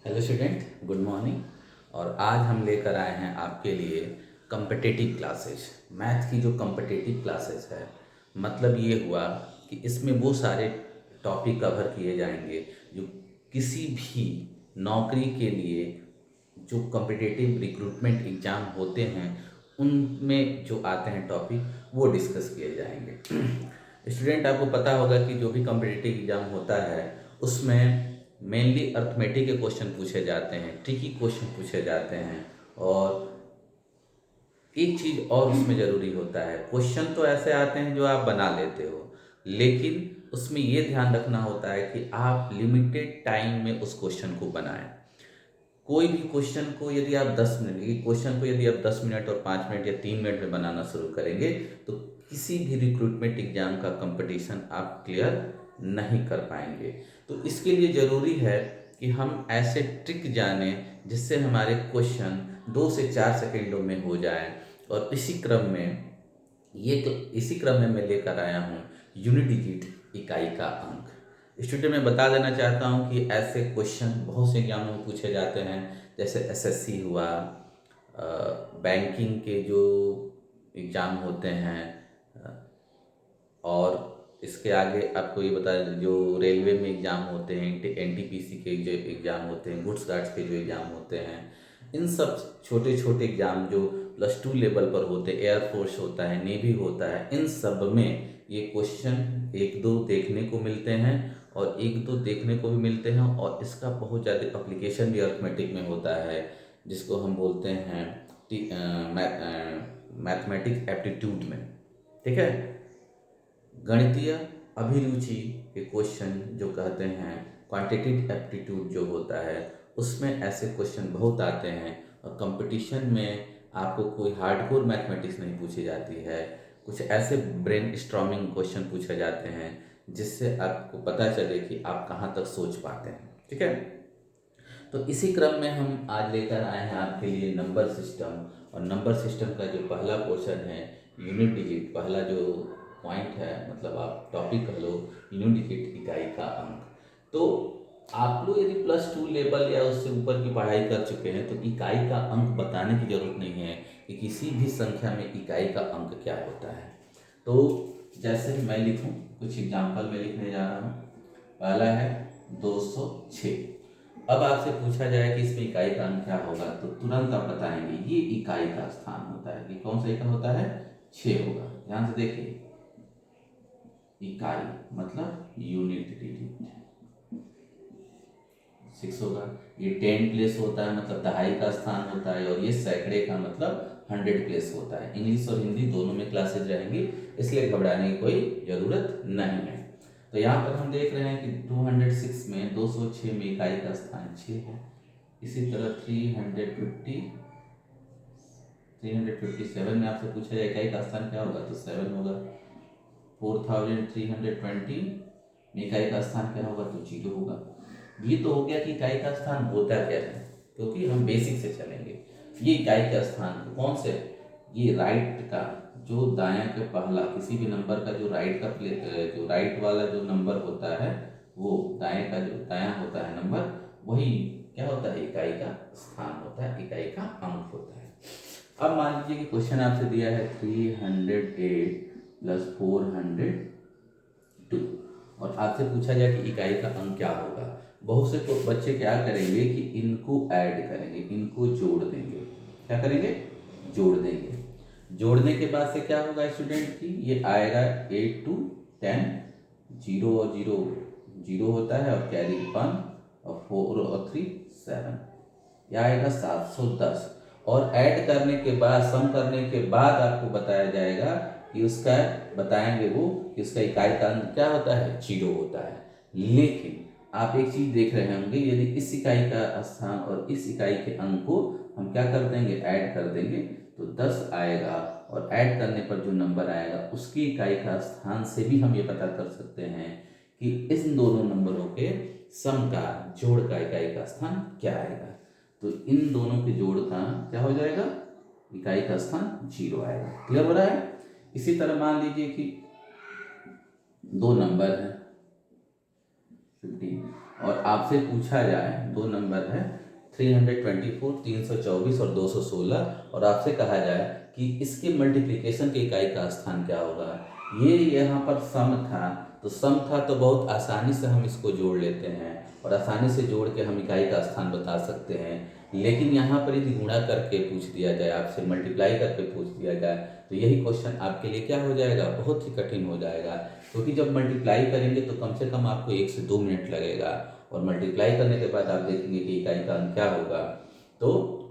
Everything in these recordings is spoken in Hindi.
Hello student, good morning. और आज हम लेकर आए हैं आपके लिए कम्पिटिटिव क्लासेस। मैथ की जो कम्पिटिटिव क्लासेस है, मतलब ये हुआ कि इसमें वो सारे टॉपिक कवर किए जाएंगे जो किसी भी नौकरी के लिए जो कम्पिटिटिव रिक्रूटमेंट एग्ज़ाम होते हैं उनमें जो आते हैं टॉपिक वो डिस्कस किए जाएंगे। स्टूडेंट, आपको पता होगा कि जो भी कम्पिटिटिव एग्ज़ाम होता है उसमें मेनली अर्थमेटिक के क्वेश्चन पूछे जाते हैं, ट्रिकी क्वेश्चन पूछे जाते हैं। और एक चीज़ और उसमें ज़रूरी होता है, क्वेश्चन तो ऐसे आते हैं जो आप बना लेते हो, लेकिन उसमें ये ध्यान रखना होता है कि आप लिमिटेड टाइम में उस क्वेश्चन को बनाएं। कोई भी क्वेश्चन को यदि आप 10 मिनट और 5 मिनट या 3 मिनट में बनाना शुरू करेंगे तो किसी भी रिक्रूटमेंट एग्जाम का कंपटीशन आप क्लियर नहीं कर पाएंगे। तो इसके लिए ज़रूरी है कि हम ऐसे ट्रिक जानें जिससे हमारे क्वेश्चन 2 से 4 सेकेंडों में हो जाए। और इसी क्रम में मैं लेकर आया हूँ यूनिट डिजिट इकाई का अंक। स्टूडेंट, मैं बता देना चाहता हूँ कि ऐसे क्वेश्चन बहुत से एग्जामों में पूछे जाते हैं, जैसे एसएससी हुआ, बैंकिंग के जो एग्ज़ाम होते हैं, और इसके आगे आपको ये बता दें जो रेलवे में एग्ज़ाम होते हैं, एनटीपीसी के जो एग्ज़ाम होते हैं, गुड्स गार्ड्स के जो एग्ज़ाम होते हैं, इन सब छोटे छोटे एग्ज़ाम जो +2 लेवल पर होते हैं, एयरफोर्स होता है, नेवी होता है, इन सब में ये क्वेश्चन एक दो देखने को मिलते हैं और एक दो देखने को भी मिलते हैं। और इसका बहुत ज़्यादा एप्लीकेशन भी अर्थमेटिक में होता है, जिसको हम बोलते हैं मैथमेटिक्स एप्टीट्यूड में। ठीक है, गणितीय अभिरुचि के क्वेश्चन जो कहते हैं क्वांटिटेटिव एप्टीट्यूड जो होता है, उसमें ऐसे क्वेश्चन बहुत आते हैं। और कंपटीशन में आपको कोई हार्डकोर मैथमेटिक्स नहीं पूछी जाती है, कुछ ऐसे ब्रेन स्टॉर्मिंग क्वेश्चन पूछे जाते हैं जिससे आपको पता चले कि आप कहाँ तक सोच पाते हैं। ठीक है, तो इसी क्रम में हम आज लेकर आए हैं आपके लिए नंबर सिस्टम। और नंबर सिस्टम का जो पहला पोर्शन है यूनिट डिजिट, पहला जो पॉइंट है, मतलब आप टॉपिक कह लो, यूनिट डिजिट इकाई का अंक। तो आप लोग यदि +2 लेवल या उससे ऊपर की पढ़ाई कर चुके हैं तो इकाई का अंक बताने की जरूरत नहीं है कि किसी भी संख्या में इकाई का अंक क्या होता है। तो जैसे मैं लिखूं, कुछ एग्जाम्पल में लिखने जा रहा हूँ। पहला है 206। अब आपसे पूछा जाए कि इसमें इकाई का अंक क्या होगा, तो तुरंत आप बताएंगे ये इकाई का स्थान होता है। ये कौन सा इकाई होता है? 6 होगा। ध्यान से देखिए, इकाई मतलब यूनिट डिजिट 6 होगा। ये 10 प्लेस होता है, मतलब दहाई का स्थान होता है। और ये सैकड़े का मतलब 100 प्लेस होता है। इंग्लिश और हिंदी दोनों में क्लासेज रहेंगी, इसलिए घबराने की कोई ज़रूरत नहीं है। तो यहाँ पर हम देख रहे हैं कि 206 में 206 में इकाई का स्थान 6 है। इसी तरह 357 में आपसे पूछा जाए इकाई का स्थान क्या होगा, तो 7 होगा। 4320 में इकाई का स्थान क्या होगा, तो 0 होगा। ये तो हो गया कि इकाई का स्थान होता क्या है, क्योंकि हम बेसिक से चलेंगे। ये इकाई का स्थान कौन से, ये राइट का जो दायां के पहला किसी भी नंबर का जो जो राइट वाला जो नंबर होता है, वो दाएं का जो दायां होता है नंबर, वही क्या होता है, इकाई का स्थान होता है, इकाई का अंक होता है। अब मान लीजिए कि क्वेश्चन आपसे दिया है 308 + 402 और आपसे पूछा जाए कि इकाई का अंक क्या होगा। बहुत से तो बच्चे क्या करेंगे कि इनको ऐड करेंगे, इनको जोड़ देंगे। क्या करेंगे? जोड़ देंगे। जोड़ने के बाद से क्या होगा स्टूडेंट की, ये आएगा 8 to 10, 0 और 0 0 होता है, और कैरी 1, और 4 और 3 7, यह आएगा 710। और ऐड करने के बाद, सम करने के बाद आपको बताया जाएगा कि उसका, बताएंगे वो कि उसका इकाई का अंक क्या होता है, 0 होता है। लेकिन आप एक चीज देख रहे होंगे, यदि इस इकाई का स्थान और इस इकाई के अंक को हम क्या कर देंगे, ऐड कर देंगे, तो 10 आएगा। और ऐड करने पर जो नंबर आएगा उसकी इकाई का स्थान से भी हम ये पता कर सकते हैं कि इन दोनों नंबरों के सम का, जोड़ का इकाई का स्थान क्या आएगा। तो इन दोनों के जोड़ का क्या हो जाएगा, इकाई का स्थान 0 आएगा। क्लियर हो रहा है? इसी तरह मान लीजिए कि दो नंबर है 15 और आपसे पूछा जाए, दो नंबर है 324, 324 और 216, और आपसे कहा जाए कि इसके मल्टीप्लिकेशन की इकाई का स्थान क्या होगा। ये यहाँ पर सम था, तो सम था तो बहुत आसानी से हम इसको जोड़ लेते हैं और आसानी से जोड़ के हम इकाई का स्थान बता सकते हैं। लेकिन यहाँ पर यदि गुणा करके पूछ दिया जाए, आपसे मल्टीप्लाई करके पूछ दिया जाए, तो यही क्वेश्चन आपके लिए क्या हो जाएगा, बहुत ही कठिन हो जाएगा। क्योंकि जब मल्टीप्लाई करेंगे तो कम से कम आपको 1 से 2 मिनट लगेगा, और मल्टीप्लाई करने के बाद आप देखेंगे कि इकाई का अंक क्या होगा, तो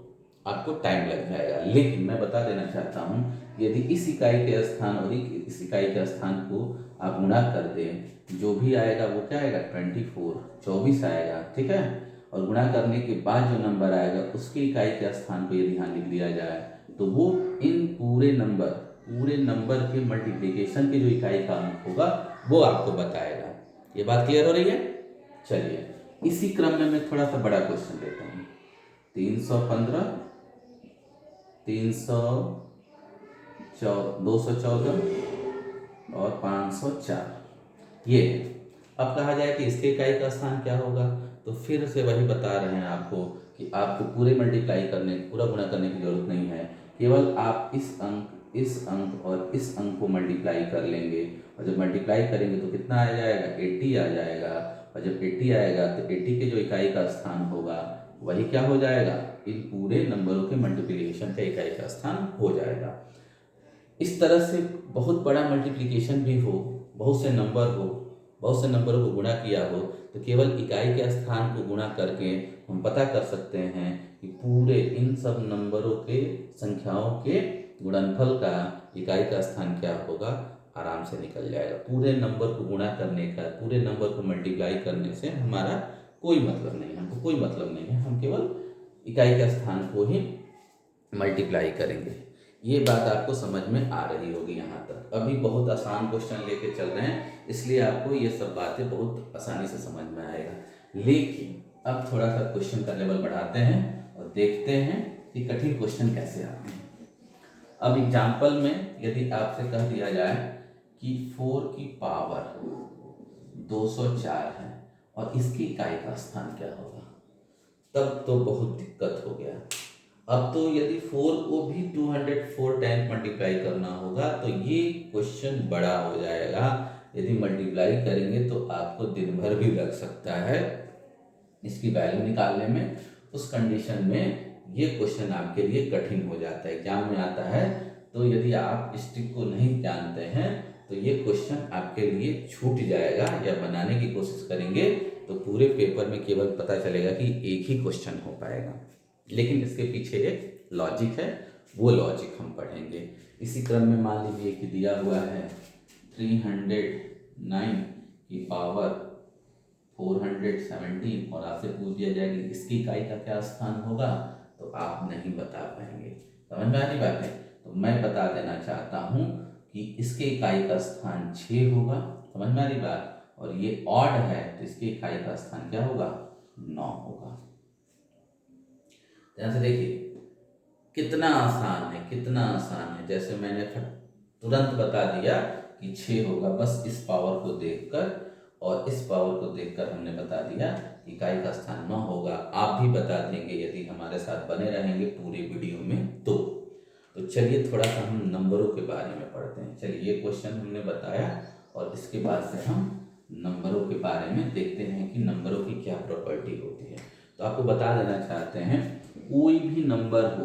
आपको टाइम लग जाएगा। लेकिन मैं बता देना चाहता हूँ, यदि इस इकाई के स्थान और इस इकाई के स्थान को आप गुणा कर दें, जो भी आएगा वो क्या आएगा, 24 आएगा, ठीक है। और गुणा करने के बाद जो नंबर आएगा उसकी इकाई के स्थान को यदि यहाँ लिख दिया जाए, तो वो इन पूरे नंबर के मल्टीप्लिकेशन की जो इकाई का अंक होगा वो आपको बताएगा। ये बात क्लियर हो रही है। चलिए, इसी क्रम में मैं थोड़ा सा बड़ा क्वेश्चन लेता हूँ। 315, 214 और 504 ये। अब कहा जाए कि इसके इकाई का स्थान क्या होगा, तो फिर से वही बता रहे हैं आपको कि आपको पूरे मल्टीप्लाई करने, पूरा गुणा करने की जरूरत नहीं है। केवल आप इस अंक और इस अंक को मल्टीप्लाई कर लेंगे, और जब मल्टीप्लाई करेंगे तो कितना आ जाएगा, 80 आ जाएगा। और जब 80 आएगा तो 80 के जो इकाई का स्थान होगा वही क्या हो जाएगा, इन पूरे नंबरों के मल्टीप्लिकेशन का इकाई का स्थान हो जाएगा। इस तरह से बहुत बड़ा मल्टीप्लिकेशन भी हो, बहुत से नंबरों को गुणा किया हो, तो केवल इकाई के स्थान को गुणा करके हम पता कर सकते हैं कि पूरे इन सब नंबरों के संख्याओं के गुणनफल का इकाई का स्थान क्या होगा, आराम से निकल जाएगा। पूरे नंबर को गुणा करने का, पूरे नंबर को मल्टीप्लाई करने से हमारा कोई मतलब नहीं है, हमको कोई मतलब नहीं है, हम केवल इकाई के स्थान को ही मल्टीप्लाई करेंगे। ये बात आपको समझ में आ रही होगी यहाँ तक। अभी बहुत आसान क्वेश्चन लेके चल रहे हैं, इसलिए आपको ये सब बातें बहुत आसानी से समझ में आएगा। लेकिन अब थोड़ा सा क्वेश्चन का लेवल बढ़ाते हैं और देखते हैं कि कठिन क्वेश्चन कैसे आते हैं। अब एग्जाम्पल में यदि आपसे कह दिया जाए कि 4 की पावर 204 है और इसकी इकाई का स्थान क्या होगा, तब तो बहुत दिक्कत हो गया। अब तो यदि 4 को भी 204 टाइम मल्टीप्लाई करना होगा तो ये क्वेश्चन बड़ा हो जाएगा। यदि मल्टीप्लाई करेंगे तो आपको दिन भर भी लग सकता है इसकी वैल्यू निकालने में। उस कंडीशन में ये क्वेश्चन आपके लिए कठिन हो जाता है, एग्जाम में आता है। तो यदि आप इस ट्रिक को नहीं जानते हैं तो ये क्वेश्चन आपके लिए छूट जाएगा, या बनाने की कोशिश करेंगे तो पूरे पेपर में केवल पता चलेगा कि एक ही क्वेश्चन हो पाएगा। लेकिन इसके पीछे एक लॉजिक है, वो लॉजिक हम पढ़ेंगे। इसी क्रम में मान लीजिए कि दिया हुआ है 309 की पावर 417 और आपसे पूछ दिया जाए कि इसकी इकाई का क्या स्थान होगा, तो आप नहीं बता पाएंगे। समझ में आ रही बात है। तो मैं बता देना चाहता हूँ कि इसके इकाई का स्थान 6 होगा। समझ में आ रही बात। और ये ऑड है तो इसकी इकाई का स्थान क्या होगा, 9 होगा। ध्यान से देखिए कितना आसान है, कितना आसान है। जैसे मैंने तुरंत बता दिया कि 6 होगा, बस इस पावर को देखकर और इस पावर को देखकर हमने बता दिया कि इकाई का स्थान 9 होगा। आप भी बता देंगे यदि हमारे साथ बने रहेंगे पूरे वीडियो में। तो चलिए थोड़ा सा हम नंबरों के बारे में पढ़ते हैं। चलिए ये क्वेश्चन हमने बताया और इसके बाद से हम नंबरों के बारे में देखते हैं कि नंबरों की क्या प्रॉपर्टी होती है। तो आपको बता देना चाहते हैं, कोई भी नंबर हो,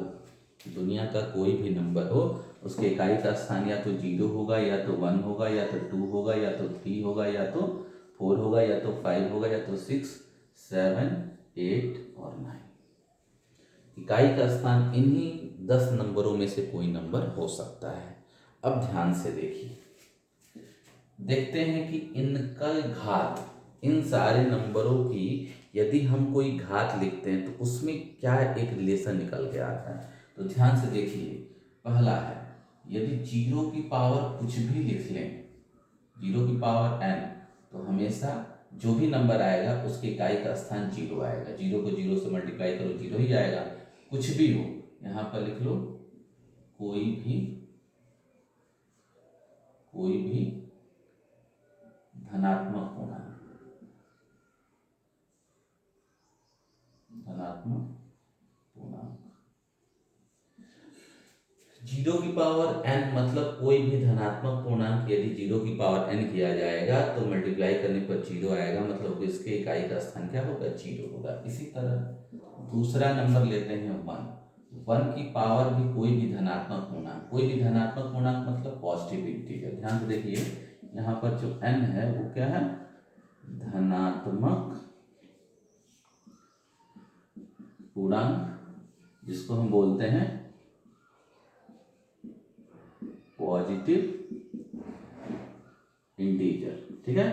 दुनिया का कोई भी नंबर हो, उसके इकाई का स्थान या तो 0 होगा, या तो 1 होगा, या तो 2 होगा, या तो 3 होगा, या तो 4 होगा, या तो 5 होगा, या तो 6, 7, 8 और 9। इकाई का स्थान इन्हीं 10 नंबरों में से कोई नंबर हो सकता है। अब ध्यान से देखिए, देखते हैं कि इनका घात, इन सारे नंबरों की यदि हम कोई घात लिखते हैं तो उसमें क्या एक रिलेशन निकल के आता है। तो ध्यान से देखिए, पहला है यदि 0 की पावर कुछ भी लिख लें, 0 की पावर n, तो हमेशा जो भी नंबर आएगा उसके इकाई का स्थान 0 आएगा। 0 को 0 से मल्टीप्लाई करो 0 ही आएगा। कुछ भी हो, यहाँ पर लिख लो कोई भी धनात्मक पूर्णांक, धनात्मक पूर्णांक। 0 की पावर n मतलब कोई भी धनात्मक पूर्णांक यदि 0 की पावर n किया जाएगा तो मल्टीप्लाई करने पर 0 आएगा, मतलब इसके इकाई का स्थान क्या होगा, 0 होगा। इसी तरह दूसरा नंबर लेते हैं 1 की पावर भी कोई भी धनात्मक पूर्णांक, कोई भी धनात्मक पूर्णांक मतलब पॉजिटिव इंटीजर। ध्यान से देखिए यहाँ पर जो n है वो क्या है, धनात्मक पूर्णांक जिसको हम बोलते हैं पॉजिटिव इंटीजर। ठीक है,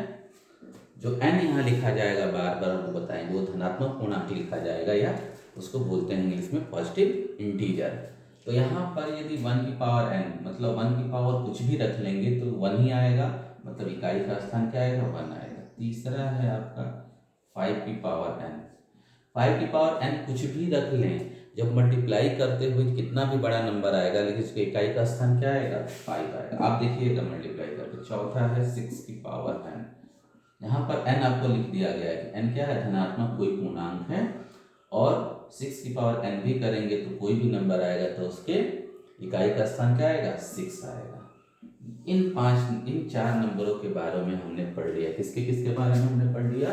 जो n यहाँ लिखा जाएगा बार बार आपको बताएंगे वो धनात्मक पूर्णांक लिखा जाएगा या उसको बोलते हैं इंग्लिश में पॉजिटिव इंटीजर। तो यहाँ पर यदि 1 की पावर n मतलब 1 की पावर कुछ भी रख लेंगे तो 1 ही आएगा, मतलब इकाई का स्थान क्या आएगा, 1 आएगा। तीसरा है आपका 5 की पावर n। 5 की पावर n कुछ भी रख लें, जब मल्टीप्लाई करते हुए कितना भी बड़ा नंबर आएगा लेकिन उसके इकाई का स्थान क्या आएगा, 5 आएगा। आप देखिएगा मल्टीप्लाई करके। चौथा है 6 की पावर n। यहाँ पर n आपको लिख दिया गया है कि n क्या है, धनात्मक कोई पूर्णांक है, और 6 की पावर n भी करेंगे तो कोई भी नंबर आएगा तो उसके इकाई का स्थान क्या आएगा, 6 आएगा। इन 4 नंबरों के बारे में हमने पढ़ लिया। किसके किसके बारे में हमने पढ़ लिया,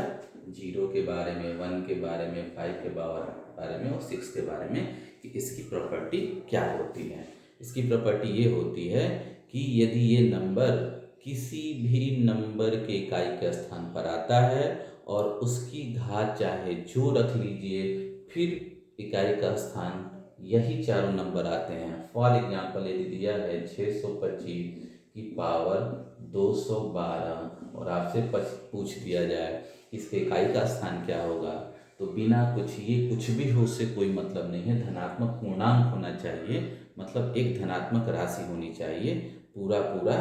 0 के बारे में, 1 के बारे में, 5 के बारे में और 6 के बारे में, कि इसकी प्रॉपर्टी क्या होती है। इसकी प्रॉपर्टी ये होती है कि यदि ये नंबर किसी भी नंबर के इकाई के स्थान पर आता है और उसकी घात चाहे जो रख लीजिए, फिर इकाई का स्थान यही चारों नंबर आते हैं। फॉर एग्जाम्पल यदि दिया है 625 की पावर 212 और आपसे पूछ दिया जाए इसके इकाई का स्थान क्या होगा, तो बिना कुछ ये कुछ भी हो उससे कोई मतलब नहीं है, धनात्मक पूर्णांक होना चाहिए, मतलब एक धनात्मक राशि होनी चाहिए, पूरा पूरा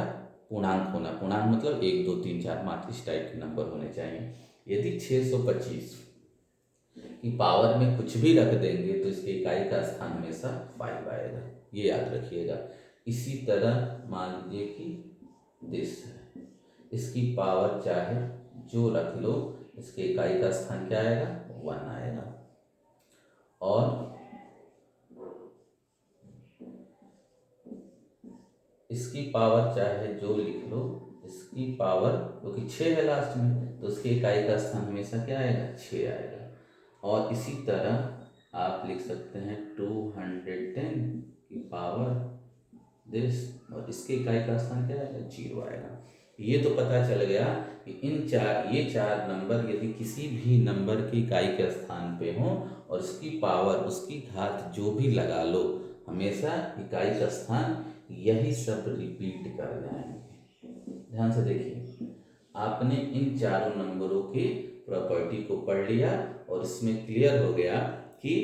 पूर्णांक होना। पूर्णांक मतलब 1 2 3 4 5 इस टाइप के नंबर होने चाहिए। यदि 625 की पावर में कुछ भी रख देंगे तो इसके इकाई का स्थान हमेशा 5 आएगा, ये याद रखिएगा। इसी तरह मान लीजिए कि दिस है, इसकी पावर चाहे जो रख लो इसके इकाई का स्थान क्या आएगा, 1 आएगा। और इसकी पावर चाहे जो लिख लो, इसकी पावर क्योंकि 6 है लास्ट में तो उसकी इकाई का स्थान हमेशा क्या आएगा, 6 आएगा। और इसी तरह आप लिख सकते हैं 210 की पावर दिस, और इसके इकाई का स्थान क्या आएगा, 0 आएगा। ये तो पता चल गया कि ये चार नंबर यदि किसी भी नंबर की इकाई के स्थान पे हो और उसकी पावर उसकी घात जो भी लगा लो, हमेशा इकाई का स्थान यही सब रिपीट कर जाएंगे। ध्यान से देखिए, आपने इन चारों नंबरों की प्रॉपर्टी को पढ़ लिया और इसमें क्लियर हो गया कि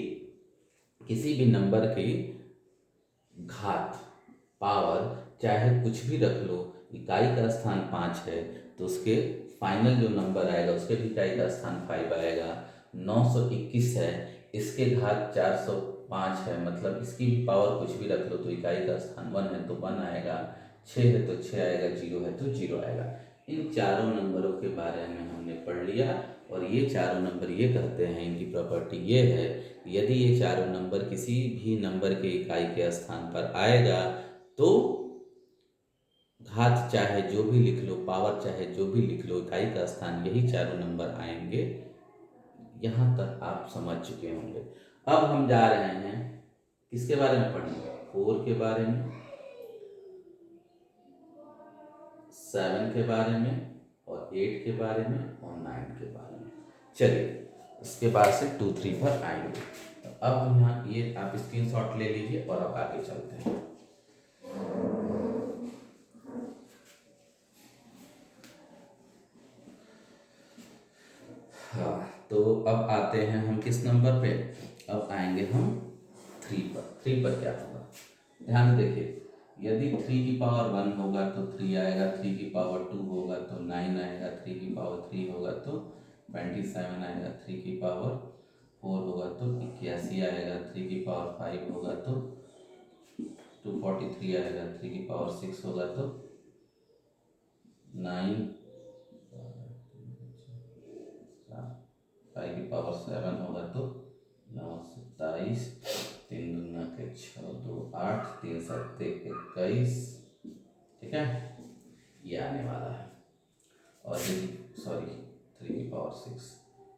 किसी भी नंबर की घात, पावर चाहे कुछ भी रख लो, इकाई का स्थान 5 है तो उसके फाइनल जो नंबर आएगा उसके भी इकाई का स्थान 5 आएगा। 921 है, इसके घात 405 है, मतलब इसकी भी पावर कुछ भी रख लो तो इकाई का स्थान 1 है तो 1 आएगा। 6 है तो 6 आएगा, 0 है तो 0 आएगा। इन चारों नंबरों के बारे में हमने पढ़ लिया और ये चारों नंबर ये कहते हैं, इनकी प्रॉपर्टी ये है, यदि ये चारों नंबर किसी भी नंबर के इकाई के स्थान पर आएगा तो घात चाहे जो भी लिख लो, पावर चाहे जो भी लिख लो, इकाई का स्थान यही चारों नंबर आएंगे। यहाँ तक आप समझ चुके होंगे। अब हम जा रहे हैं किसके बारे में पढ़ेंगे, 4 के बारे में, 7 के बारे में और 8 के बारे में और 9 के बारे में। चलिए इसके बाद से 2 3 पर आएंगे। तो अब यहाँ ये आप स्क्रीनशॉट ले लीजिए और अब आगे चलते हैं। हाँ, तो अब आते हैं हम किस नंबर पे, अब आएंगे हम 3 पर। 3 पर क्या होगा, ध्यान से देखिए, यदि 3 की पावर 1 होगा तो 3 आएगा, 3 की पावर 2 होगा तो 9 आएगा, 3 की पावर 3 होगा तो 27 आएगा, 3 की पावर 4 होगा तो 81 आएगा, 3 की पावर 5 होगा तो 243 आएगा, 3 की पावर 6 होगा तो 9, 5 की पावर 7 होगा तो 9 27, 3 दूना के 6, 2 8, 3 7 21, ठीक है, ये आने वाला है। और सॉरी 3 की पावर 6,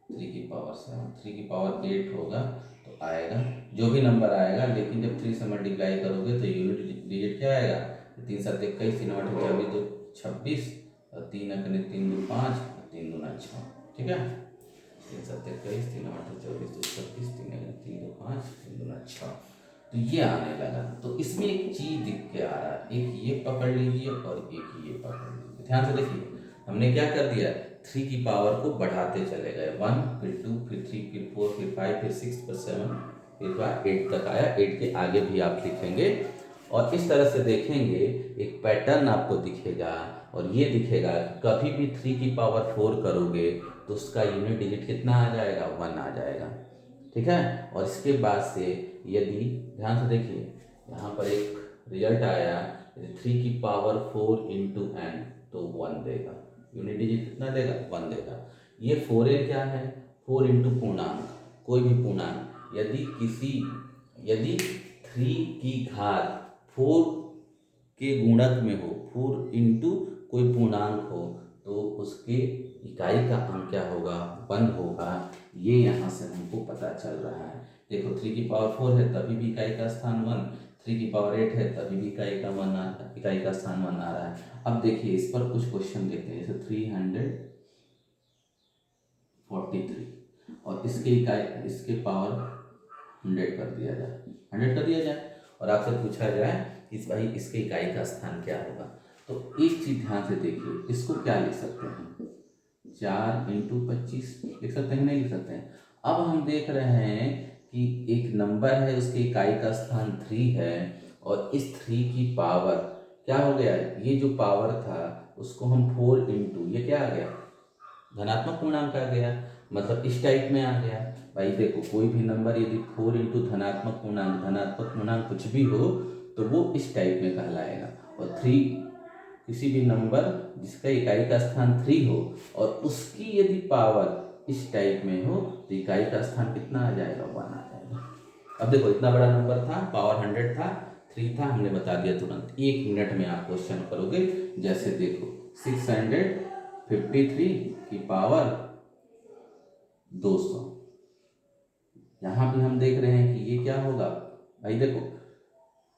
3 की पावर 7, 3 की पावर 8 होगा तो आएगा जो भी नंबर आएगा, लेकिन जब 3 से मल्टीप्लाई करोगे तो यूनिट डिजिट क्या आएगा, 3 7 21, 3 8 24, 2 26, और 3 अकने 3 2 5, 3 दूना 6, ठीक है, 3 7 21, 3 8 24, 2 26, 3 अकने 3 2 5, 3 दूना 6, तो ये आने लगा। तो इसमें एक चीज दिख के आ रहा है, एक ये पकड़ लीजिए और एक ये पकड़ लीजिए, ध्यान से देखिए हमने क्या कर दिया, 3 की पावर को बढ़ाते चले गए, 1 फिर 2 फिर 3 फिर 4 फिर 5 फिर 6 फिर 7 फिर 8 तक आया, 8 के आगे भी आप लिखेंगे और इस तरह से देखेंगे एक पैटर्न आपको दिखेगा। और ये दिखेगा कभी भी 3 की पावर 4 करोगे तो उसका यूनिट डिजिट कितना आ जाएगा, 1 आ जाएगा, ठीक है। और इसके बाद से यदि ध्यान से देखिए यहाँ पर एक रिजल्ट आया, 3 की पावर 4 इंटू n तो 1 देगा, यूनिट डिजिट कितना देगा, 1 देगा। ये 4n क्या है, 4 इंटू पूर्णांक, कोई भी पूर्णांक यदि 3 की घात 4 के गुणक में हो, 4 इंटू कोई पूर्णांक हो तो उसके इकाई का अंक क्या होगा, 1 होगा। ये यहाँ से हमको पता चल रहा है। देखो 3 की पावर 4 है तभी भी इकाई का स्थान 1, 3 की पावर 8 है तभी भी इकाई का स्थान 1 आ रहा है। अब देखिए इस पर कुछ क्वेश्चन देखते हैं, जैसे 343 और इसके पावर 100 कर दिया जाए, 100 कर दिया जाए और आपसे पूछा जाए इस भाई इसके इकाई का स्थान क्या होगा, तो एक चीज ध्यान से देखिए, इसको क्या लिख सकते हैं, 4 इंटू 25 लिख सकते हैं, नहीं लिख सकते हैं। अब हम देख रहे हैं कि एक नंबर है उसके इकाई का स्थान 3 है और इस 3 की पावर क्या हो गया, ये जो पावर था उसको हम 4 इंटू, ये क्या आ गया, धनात्मक पूर्णांक आ गया, मतलब इस टाइप में आ गया। भाई देखो कोई भी नंबर यदि 4 इंटू धनात्मक पूर्णांक कुछ भी हो तो वो इस टाइप में कहलाएगा। और 3 किसी भी नंबर जिसका इकाई का स्थान 3 हो और उसकी यदि पावर इस टाइप में हो तो इकाई का स्थान कितना आ जाएगा, 1 आ जाएगा। अब देखो इतना बड़ा नंबर था, पावर 100 था, 3 था, हमने बता दिया तुरंत, 1 मिनट में आप क्वेश्चन करोगे। जैसे देखो 653 की पावर 200, यहाँ भी हम देख रहे हैं कि ये क्या होगा, भाई देखो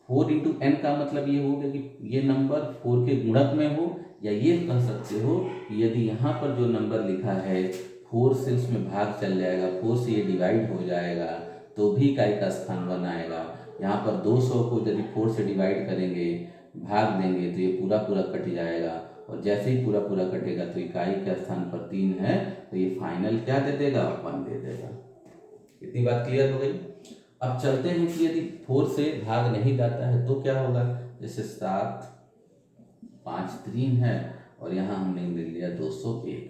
4 इंटू एन का मतलब ये होगा कि ये नंबर 4 के गुणक में हो, या ये कह सकते हो कि यदि यहाँ पर जो नंबर लिखा है 4 से उसमें भाग चल जाएगा, 4 से ये डिवाइड हो जाएगा तो भी इकाई का स्थान 1 आएगा। यहाँ पर 200 को यदि 4 से डिवाइड करेंगे, भाग देंगे तो ये पूरा पूरा कट जाएगा, और जैसे ही पूरा पूरा कटेगा तो इकाई के स्थान पर 3 है तो ये फाइनल क्या दे देगा, 1 दे देगा। इतनी बात क्लियर हो गई। अब चलते हैं कि यदि 4 से भाग नहीं जाता है तो क्या होगा, जैसे 7 5 3 है और यहाँ हमने ले लिया 201,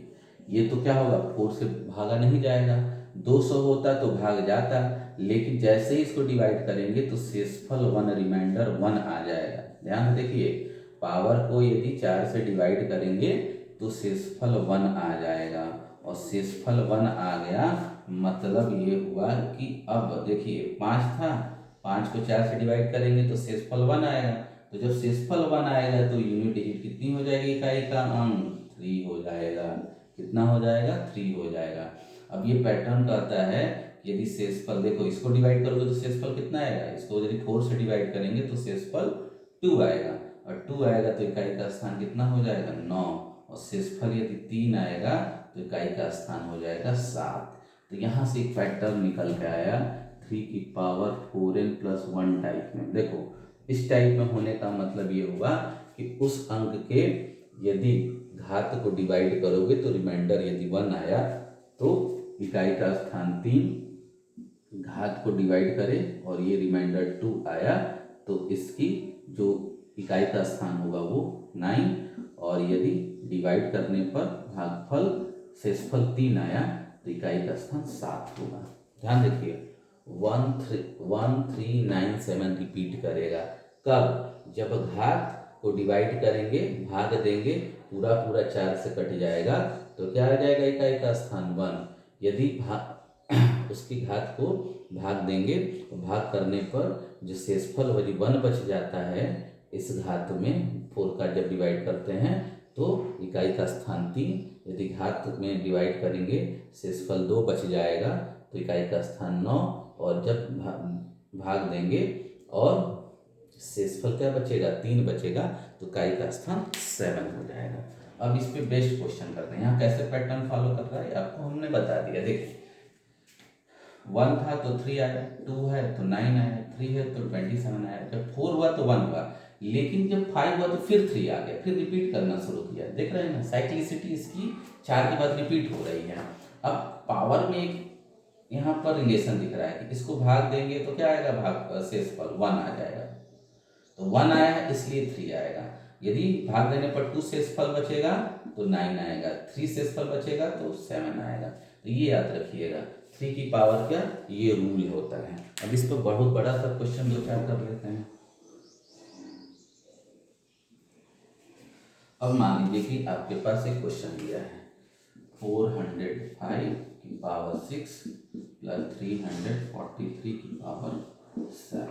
ये तो क्या होगा, 4 से भागा नहीं जाएगा, 200 होता तो भाग जाता, लेकिन जैसे ही इसको डिवाइड करेंगे तो शेषफल 1 रिमाइंडर 1 आ जाएगा। ध्यान से देखिए पावर को यदि 4 से डिवाइड करेंगे तो शेषफल 1 आ जाएगा, और शेषफल 1 आ गया मतलब ये हुआ कि अब देखिए 5 था, 5 को 4 से डिवाइड करेंगे तो शेषफल 1 आएगा, तो जब शेषफल 1 आएगा तो यूनिट डिजिट कितनी हो जाएगी, इकाई का अंक 3 हो जाएगा। कितना हो जाएगा, 3 हो जाएगा। अब ये पैटर्न कहता है कि यदि शेषफल, देखो इसको डिवाइड करोगे तो शेषफल कितना आएगा, इसको यदि 4 से डिवाइड करेंगे तो शेषफल 2 आएगा, और 2 आएगा तो इकाई का स्थान कितना हो जाएगा, 9, और शेषफल यदि 3 आएगा तो इकाई का स्थान हो जाएगा 7। तो यहाँ से एक पैटर्न निकल के आया 3 की पावर 4n प्लस 1 टाइप में। देखो इस टाइप में होने का मतलब ये हुआ कि उस अंक के यदि घात को डिवाइड करोगे तो रिमाइंडर यदि 1 आया तो इकाई का स्थान 3, घात को डिवाइड करें और ये रिमाइंडर 2 आया तो इसकी जो इकाई का स्थान होगा वो 9, और यदि डिवाइड करने पर भागफल शेषफल 3 आया तो इकाई का स्थान 7 होगा। ध्यान देखिए 1397 रिपीट करेगा, कब, जब घात को डिवाइड करेंगे, भाग देंगे, पूरा पूरा 4 से कट जाएगा तो क्या आ जाएगा, इकाई का स्थान 1। यदि उसकी घात को भाग देंगे, और भाग करने पर जो शेषफल यदि 1 बच जाता है इस घात में 4 का जब डिवाइड करते हैं तो इकाई का स्थान 3, यदि घात में डिवाइड करेंगे शेषफल 2 बच जाएगा तो इकाई का स्थान 9, और जब भाग देंगे और शेषफल क्या बचेगा 3 बचेगा तो इकाई का स्थान 7 हो जाएगा। अब इस पे बेस्ट क्वेश्चन करते हैं। यहाँ कैसे पैटर्न फॉलो कर रहा है आपको हमने बता दिया। देखिए 1 था तो 3 आया, 2 है तो 9 आया, 3 है तो 27 आया, जब 4 हुआ तो 1 हुआ, लेकिन जब 5 हुआ तो फिर 3 आ गया, फिर रिपीट करना शुरू किया। देख रहे हैं ना, साइक्लिसिटी इसकी 4 के बाद रिपीट हो रही है। अब पावर में एक यहाँ पर रिलेशन दिख रहा है कि इसको भाग देंगे तो क्या आएगा, भाग शेषफल 1 आ जाएगा, तो 1 आया है इसलिए 3 आएगा। यदि भाग देने पर 2 शेषफल बचेगा तो 9 आएगा, 3 शेषफल बचेगा तो 7 आएगा। तो ये याद रखिएगा 3 की पावर क्या, ये रूल होता है। अब इस पर बहुत बड़ा सा क्वेश्चन 2-4 कर लेते हैं। अब मान लीजिए कि आपके पास एक क्वेश्चन दिया है 405 की पावर 6 प्लस 343 की पावर 7,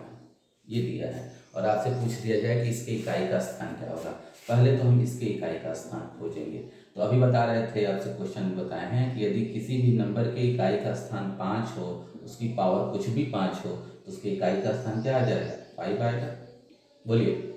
ये दिया है, और आपसे पूछ दिया जाए कि इसके इकाई का स्थान क्या होगा। पहले तो हम इसके इकाई का स्थान खोजेंगे। तो अभी बता रहे थे, आपसे क्वेश्चन में बताए हैं कि यदि किसी भी नंबर के इकाई का स्थान 5 हो, उसकी पावर कुछ भी 5 हो, तो उसके इकाई का स्थान क्या आ जाएगा, 5 आएगा। बोलिए।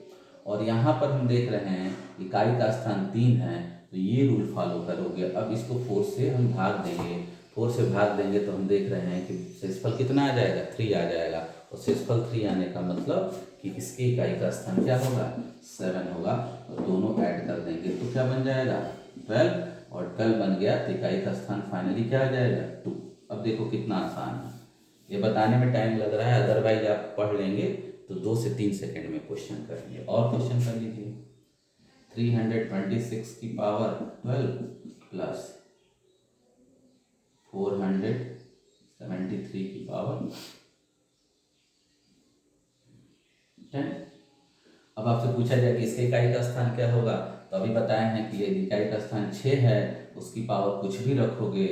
और यहाँ पर हम देख रहे हैं इकाई का स्थान 3 है, तो ये रूल फॉलो करोगे। अब इसको 4 से हम भाग देंगे, 4 से भाग देंगे तो हम देख रहे हैं कि शेषफल कितना आ जाएगा, 3 आ जाएगा, और शेषफल 3 आने का मतलब कि इसके इकाई का स्थान क्या होगा, 7 होगा, और दोनों ऐड कर देंगे तो क्या बन जाएगा 12, और 12 बन गया तो इकाई का स्थान फाइनली क्या आ जाएगा 2। अब देखो कितना आसान है, ये बताने में टाइम लग रहा है, अदरवाइज आप पढ़ लेंगे तो 2 से 3 सेकंड में क्वेश्चन करेंगे। और क्वेश्चन कर लीजिए 326 की पावर 12 प्लस 473 की पावर 10। अब आपसे पूछा जाए कि इसके इकाई का स्थान क्या होगा, तो अभी बताए हैं कि यदि इकाई का स्थान 6 है, उसकी पावर कुछ भी रखोगे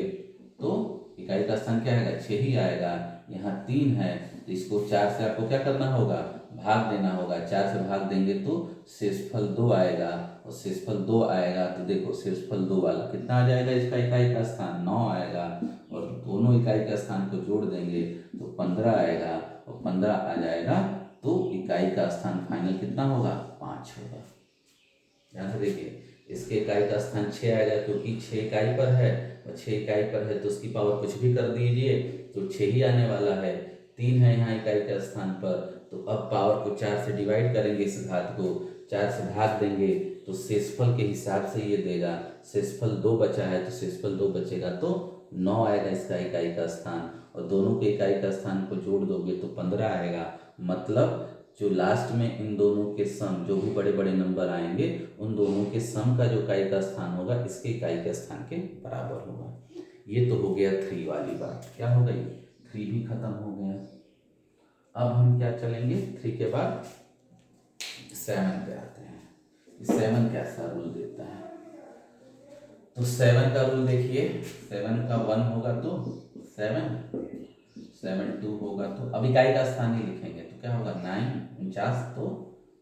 तो इकाई का स्थान क्या आएगा, 6 ही आएगा। यहाँ 3 है तो इसको 4 से आपको क्या करना होगा, भाग देना होगा। 4 से भाग देंगे तो शेषफल 2 आएगा, और शेषफल 2 आएगा तो देखो शेषफल 2 वाला कितना आ जाएगा, इसका इकाई का स्थान 9 आएगा, और दोनों इकाई का स्थान को जोड़ देंगे तो 15 आएगा, और 15 आ जाएगा तो इकाई का स्थान फाइनल कितना होगा, 5 होगा। ध्यान से देखिए, इसके इकाई का स्थान 6 आएगा क्योंकि 6 इकाई पर है, और 6 इकाई पर है तो उसकी पावर कुछ भी कर दीजिए तो 6 ही आने वाला है। 3 है यहाँ इकाई के स्थान पर, तो अब पावर को 4 से डिवाइड करेंगे, इस घात को 4 से भाग देंगे तो शेषफल के हिसाब से ये देगा। शेषफल 2 बचा है तो शेषफल 2 बचेगा तो 9 आएगा इसका इकाई का स्थान, और दोनों के इकाई का स्थान को जोड़ दोगे तो 15 आएगा। मतलब जो लास्ट में इन दोनों के सम, जो भी बड़े बड़े नंबर आएंगे उन दोनों के सम का जो इकाई का स्थान होगा इसके इकाई के स्थान के बराबर होगा। ये तो हो गया 3 वाली बात, क्या हो गई, 3 भी खत्म हो गया। अब हम क्या चलेंगे, 3 के बाद 7 पे आते हैं। 7 कैसा रूल देता है, तो 7 का रूल देखिए, 7 का 1 होगा तो 7 2 होगा तो अब इकाई का स्थान ही लिखेंगे तो क्या होगा 9 49 तो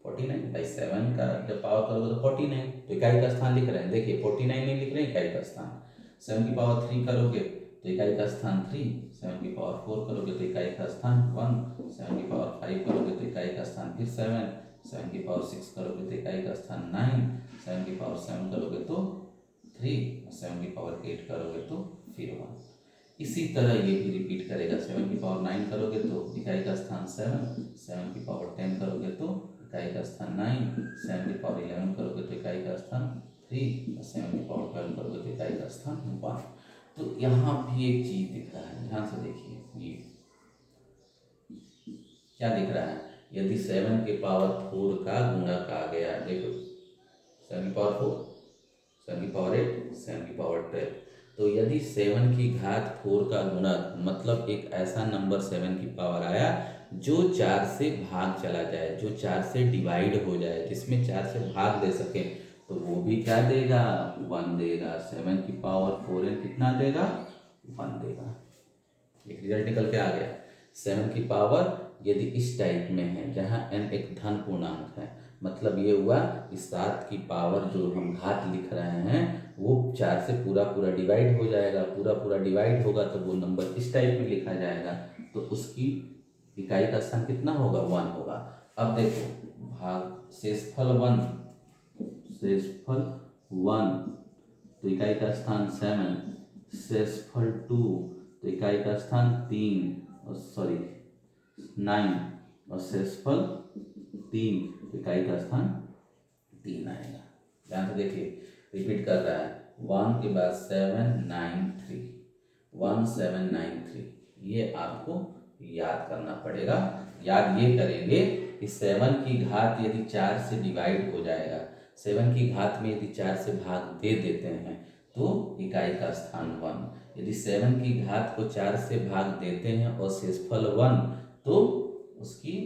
49 बाई 7 का जब पावर करोगे तो 49, तो इकाई का स्थान लिख रहे हैं। देखिए 49 नहीं लिख रहे हैं इकाई का स्थान। 7 की पावर 3 करोगे तो इकाई का स्थान 3, 7 की पावर 4 करोगे तो इकाई का स्थान 1, 7 की पावर 5 करोगे तो इकाई का स्थान फिर 7, 7 की पावर 6 करोगे तो इकाई का स्थान 9, 7 की पावर 7 करोगे तो 3, 7 की पावर 8 करोगे तो फिर 1। इसी तरह ये भी रिपीट करेगा। 7 की पावर 9 करोगे तो इकाई का स्थान 7, 7 की पावर 10 करोगे तो इकाई का स्थान 9, 7 की पावर 11 करोगे तो इकाई का स्थान 3, 7 की पावर 12 करोगे तो इकाई का स्थान 1। तो यहाँ भी एक चीज दिख रहा है, ध्यान से देखिए, ये क्या दिख रहा है, यदि 7 के पावर 4 का गुणक आ गया, देखो 7 की पावर 4, 7 की पावर 8, 7 की पावर 12, तो यदि 7 की घात 4 का गुणक मतलब एक ऐसा नंबर 7 की पावर आया जो 4 से भाग चला जाए, जो 4 से डिवाइड हो जाए, जिसमें 4 से भाग दे सके, तो वो भी क्या देगा, 1 देगा। 7 की पावर 4n कितना देगा, 1 देगा। लिख रिजल्ट निकल के आ गया। 7 की पावर यदि इस टाइप में है जहाँ n एक धन पूर्णांक है, मतलब ये हुआ कि 7 की पावर जो हम घात लिख रहे हैं वो 4 से पूरा पूरा डिवाइड हो जाएगा, पूरा पूरा डिवाइड होगा तो वो नंबर इस टाइप में लिखा जाएगा, तो उसकी इकाई का स्थान कितना होगा, 1 होगा। अब देखो भाग शेषफल 1, शेषफल 1 तो इकाई का स्थान 7, शेषफल 2 तो इकाई का स्थान 3 और सॉरी 9 और शेषफल 3 इकाई का स्थान 3 आएगा। ध्यान से देखिए, रिपीट कर रहा है 1 के बाद 793, 1793, ये आपको याद करना पड़ेगा। याद ये करेंगे कि 7 की घात यदि 4 से डिवाइड हो जाएगा, 7 की घात में यदि 4 से भाग दे देते हैं तो इकाई का स्थान 1, यदि 7 की घात को 4 से भाग देते हैं और शेषफल 1 तो उसकी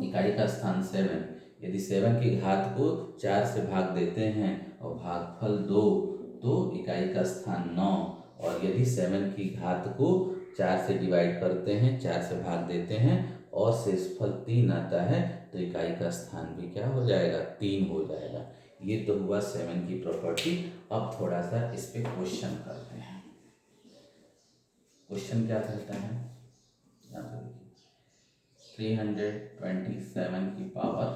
इकाई का स्थान 7, यदि 7 की घात को 4 से भाग देते हैं और भागफल 2 तो इकाई का स्थान 9, और यदि 7 की घात को 4 से डिवाइड करते हैं, 4 से भाग देते हैं और शेषफल 3 आता है तो इकाई का स्थान भी क्या हो जाएगा, 3 हो जाएगा। ये तो हुआ 7 की प्रॉपर्टी। अब थोड़ा सा इस पे क्वेश्चन करते हैं। क्वेश्चन क्या कहता है, 327 की पावर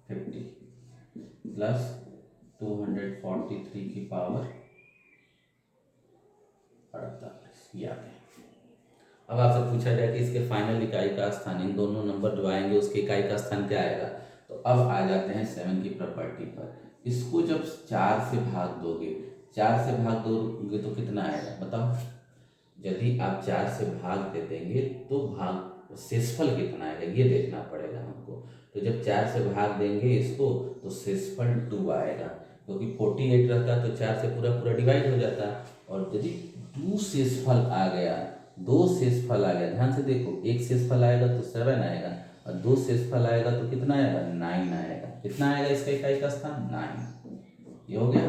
50 प्लस 243 की पावर 48 याद है। अब आपसे पूछा जाए कि इसके फाइनल इकाई का स्थान, इन दोनों नंबर जो आएंगे उसके इकाई का स्थान क्या आएगा। तो अब आ जाते हैं 7 की प्रॉपर्टी पर। इसको जब 4 से भाग दोगे, 4 से भाग दोगे तो कितना आएगा बताओ। यदि आप 4 से भाग दे देंगे तो भाग शेषफल कितना आएगा ये देखना पड़ेगा हमको। तो जब 4 से भाग देंगे इसको तो शेषफल 2 आएगा, क्योंकि 48 रहता तो 4 से पूरा पूरा डिवाइड हो जाता। और यदि 2 शेषफल आ गया, 2 शेषफल आ गया, ध्यान से देखो, एक शेषफल आएगा तो 7 आएगा और 2 शेषफल आएगा तो कितना आएगा, 9 आएगा। कितना आएगा इसका इकाई का स्थान, 9। ये हो गया।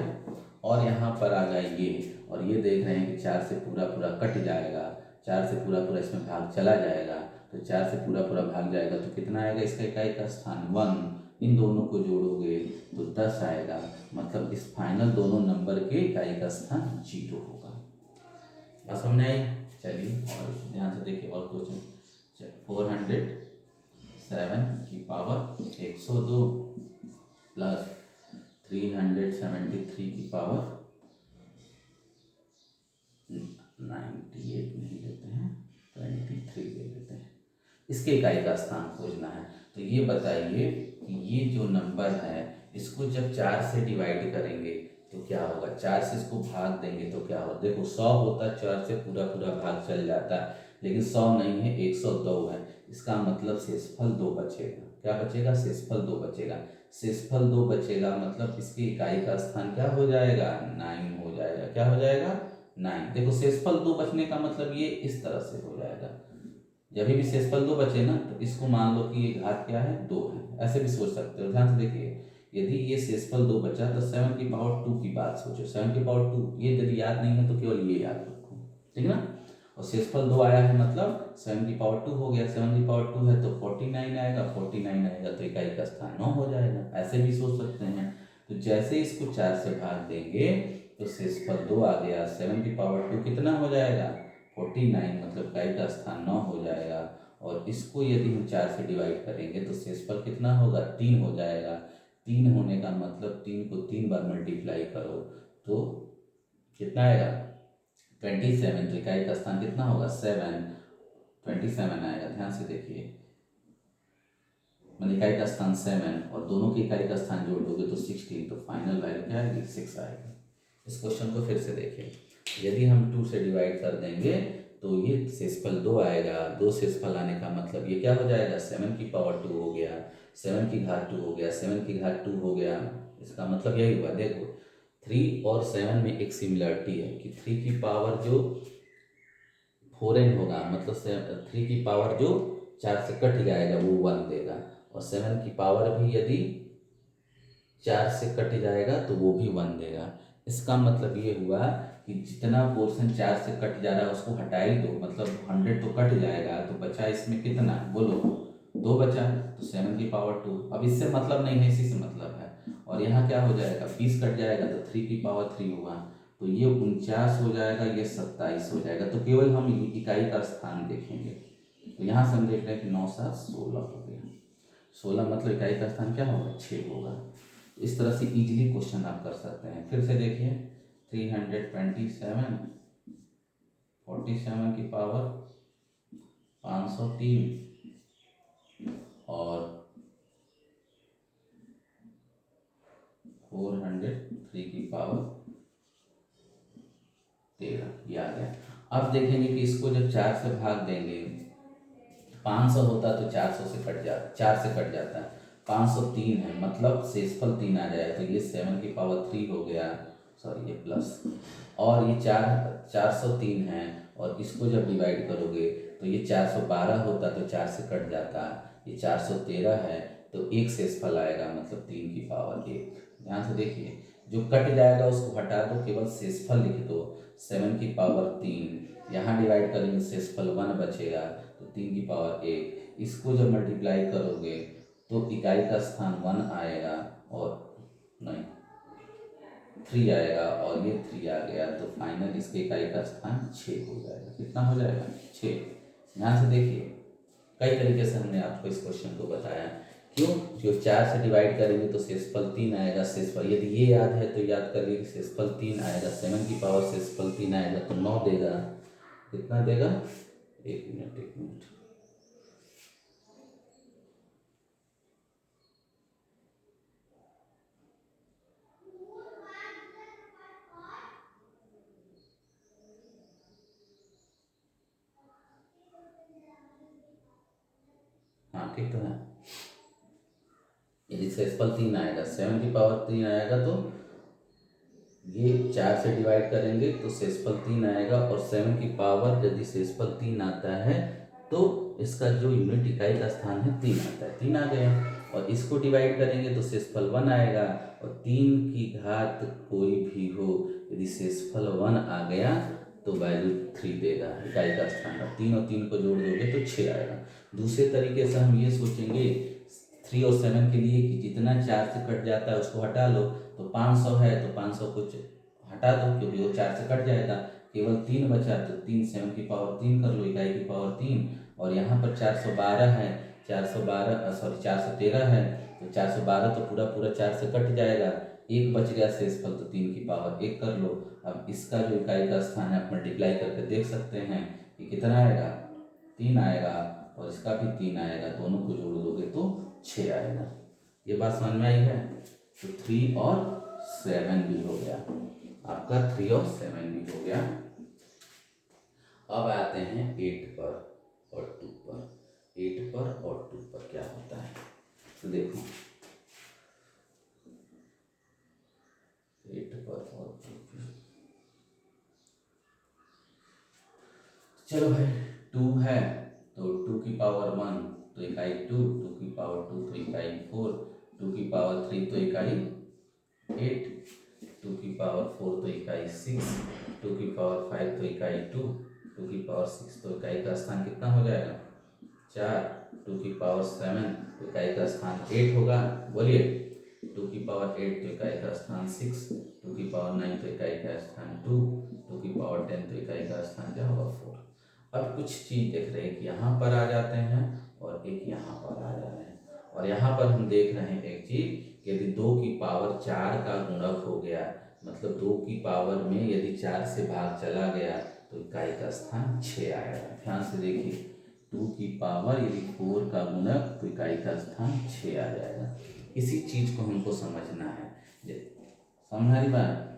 और यहाँ पर आ गया ये, और ये देख रहे हैं कि 4 से पूरा पूरा कट जाएगा, 4 से पूरा पूरा इसमें भाग चला जाएगा, तो 4 से पूरा पूरा भाग जाएगा तो कितना आएगा इसका इकाई का स्थान, 1। इन दोनों को जोड़ोगे तो 10 आएगा, मतलब इस फाइनल दोनों नंबर के इकाई का स्थान 0 होगा। बस हमने आई। चलिए और ध्यान से देखिए और क्वेश्चन, 407 की पावर 102 प्लस 373 की पावर 98 नहीं लेते हैं, 23 ले लेते हैं। इसके इकाई का स्थान खोजना है। तो ये बताइए कि ये जो नंबर है इसको जब 4 से डिवाइड करेंगे तो क्या होगा, 4 से इसको भाग देंगे तो क्या होगा। देखो 100 होता, 4 से पूरा पूरा भाग चल जाता है, लेकिन 100 नहीं है, 102 है। इसका मतलब शेषफल 2 बचेगा। क्या बचेगा, शेषफल 2 बचेगा। शेषफल 2 बचेगा मतलब इसकी इकाई का स्थान क्या हो जाएगा, 9 हो जाएगा। क्या हो जाएगा, 9। देखो शेषफल 2 बचने का मतलब ये इस तरह से हो जाएगा। जब भी शेषफल 2 बचे ना तो इसको मान लो कि ये घात क्या है, 2 है, ऐसे भी सोच सकते हो। ध्यान से देखिए, यदि ये शेषफल 2 बचा तो 7 की पावर 2 की बात सोचो, 7 की पावर 2, ये यदि याद नहीं है तो केवल ये याद रखो, ठीक ना। और शेषफल 2 आया है मतलब 7 की पावर 2 हो गया, 7 की पावर 2 है तो 49 आएगा, 49 आएगा तो इकाई का स्थान 9 हो जाएगा। ऐसे भी सोच सकते हैं। तो जैसे इसको 4 से भाग देंगे तो शेषफल 2 आ गया, 7 की पावर 2 कितना हो जाएगा, 49, मतलब इकाई का स्थान 9 हो जाएगा। और इसको यदि हम 4 से डिवाइड करेंगे तो शेषफल कितना होगा, 3 हो जाएगा। 3 होने का मतलब 3 को 3 बार मल्टीप्लाई करो तो कितना आएगा, 27। तो इकाई का स्थान कितना होगा, 7, 27 आएगा। ध्यान से देखिए, मतलब इकाई का स्थान 7 और दोनों की इकाई का स्थान जोड़ दोगे तो 16, तो फाइनल वैल्यू क्या आएगी, 6 आएगी। इस क्वेश्चन को फिर से देखिए, यदि हम 2 से डिवाइड कर देंगे तो ये शेषफल 2 आएगा। 2 शेषफल आने का मतलब ये क्या हो जाएगा, 7 की पावर 2 हो गया, 7 की घात 2 हो गया, 7 की घात 2 हो गया। इसका मतलब यही हुआ। देखो 3 और 7 में एक सिमिलरिटी है कि 3 की पावर जो 4n होगा, मतलब 3 की पावर जो 4 से कट जाएगा वो 1 देगा, और 7 की पावर भी यदि 4 से कट जाएगा तो वो भी 1 देगा। इसका मतलब ये हुआ कि जितना पोर्शन 4 से कट जा रहा है उसको हटा ही दो, मतलब 100 तो कट जाएगा, तो बचा इसमें कितना बोलो, 2 बचा, तो 7 की पावर 2। अब इससे मतलब नहीं है, इसी से मतलब है। और यहाँ क्या हो जाएगा, 20 कट जाएगा तो 3 की पावर 3 होगा, तो ये 49 हो जाएगा, ये 27 हो जाएगा। तो केवल हम इकाई का स्थान देखेंगे, तो यहाँ से हम देख रहे हैं कि 9 7 16 हो गया। 16 मतलब इकाई का स्थान क्या होगा, 6 होगा। इस तरह से इजीली क्वेश्चन आप कर सकते हैं। फिर से देखिए 327 47 की पावर 503 और 403 की पावर 13, ये आ गया। अब देखेंगे कि इसको जब 4 से भाग देंगे, 500 होता तो 400 से कट जाता, 4 से कट जाता है, 503 है, मतलब शेषफल 3 आ जाएगा, तो ये 7 की पावर 3 हो गया, सॉरी ये प्लस, और ये 403 है, और इसको जब डिवाइड करोगे तो ये 412 होता तो 4 से कट जाता, ये 413 है, तो एक शेषफल आएगा, मतलब 3 की पावर 1। ध्यान से देखिए, जो कट जाएगा उसको हटा दो, केवल शेषफल लिख दो, 7 की पावर 3, यहाँ डिवाइड करेंगे शेषफल 1 बचेगा, तो 3 की पावर 1। इसको जब मल्टीप्लाई करोगे तो इकाई का स्थान 1 आएगा, और नहीं 3 आएगा, और ये 3 आ गया, तो फाइनल इसके इकाई का स्थान 6 हो जाएगा। कितना हो जाएगा, 6। यहाँ से देखिए कई तरीके से हमने आपको इस क्वेश्चन को बताया। क्यों, जो 4 से डिवाइड करेंगे तो शेषफल 3 आएगा, शेषफल यदि ये याद है तो याद कर लीजिए, शेषफल 3 आएगा, 7 की पावर शेषफल 3 आएगा तो 9 देगा। कितना देगा, 1 मिनट। हाँ ठीक तो है, यदि शेषफल 3 आएगा, 7 की पावर 3 आएगा, तो ये 4 से डिवाइड करेंगे तो शेषफल 3 आएगा, और 7 की पावर यदि शेषफल 3 आता है तो इसका जो यूनिट इकाई का स्थान है 3 आता है, 3 आ गया। और इसको डिवाइड करेंगे तो शेषफल 1 आएगा, और 3 की घात कोई भी हो, यदि शेषफल 1 आ गया तो वैल्यू 3 देगा, इकाई का स्थान। अब 3 और 3 को जोड़ दोगे तो 6 आएगा। दूसरे तरीके से हम ये सोचेंगे 3 और 7 के लिए कि जितना 4 से कट जाता है उसको हटा लो, तो 500 है तो 500 को हटा दो, क्योंकि वो 4 से कट जाएगा, केवल 3 बचा, तो 3 7 की पावर 3 कर लो, इकाई की पावर 3। और यहाँ पर 412 है, 413 है, तो 412 तो पूरा पूरा 4 से कट जाएगा, एक बच गया शेषफल, तो 3 की पावर 1 कर लो। अब इसका जो इकाई का स्थान है आप मल्टीप्लाई करके देख सकते हैं कि कितना आएगा, 3 आएगा, और इसका भी 3 आएगा, दोनों को जोड़ दोगे तो 6 आएगा। ये बात समझ में आई है, तो 3 और 7 भी हो गया आपका, 3 और 7 भी हो गया। अब आते हैं 8 पर और 2 पर। 8 पर और 2 पर क्या होता है, तो देखो 8 पर और 2 पर, चलो भाई 2 है तो 2 की पावर 1 तो इकाई 2, 2 की पावर 2 तो इकाई 4, 2 की पावर 3 तो इकाई 8, 2 की पावर 4 तो इकाई 6, 2 की पावर 5 तो इकाई 2, 2 की पावर 6 तो इकाई का स्थान कितना हो जाएगा, 4, 2 की पावर 7 तो इकाई का स्थान 8 होगा, बोलिए 2 की पावर 8 तो इकाई का स्थान 6, 2 की पावर 9 तो इकाई का स्थान 2, 2 की पावर 10 तो इकाई का स्थान क्या होगा 4। अब कुछ चीज़ देख रहे हैं कि यहाँ पर आ जाते हैं और एक यहाँ पर आ जा रहे हैं, और यहाँ पर हम देख रहे हैं एक चीज़, यदि 2 की पावर 4 का गुणक हो गया, मतलब 2 की पावर में यदि 4 से भाग चला गया तो इकाई का स्थान 6 आएगा। ध्यान से देखिए, 2 की पावर यदि 4 का गुणक तो इकाई का स्थान 6 आ जाएगा। इसी चीज़ को हमको समझना है, समझारी बात,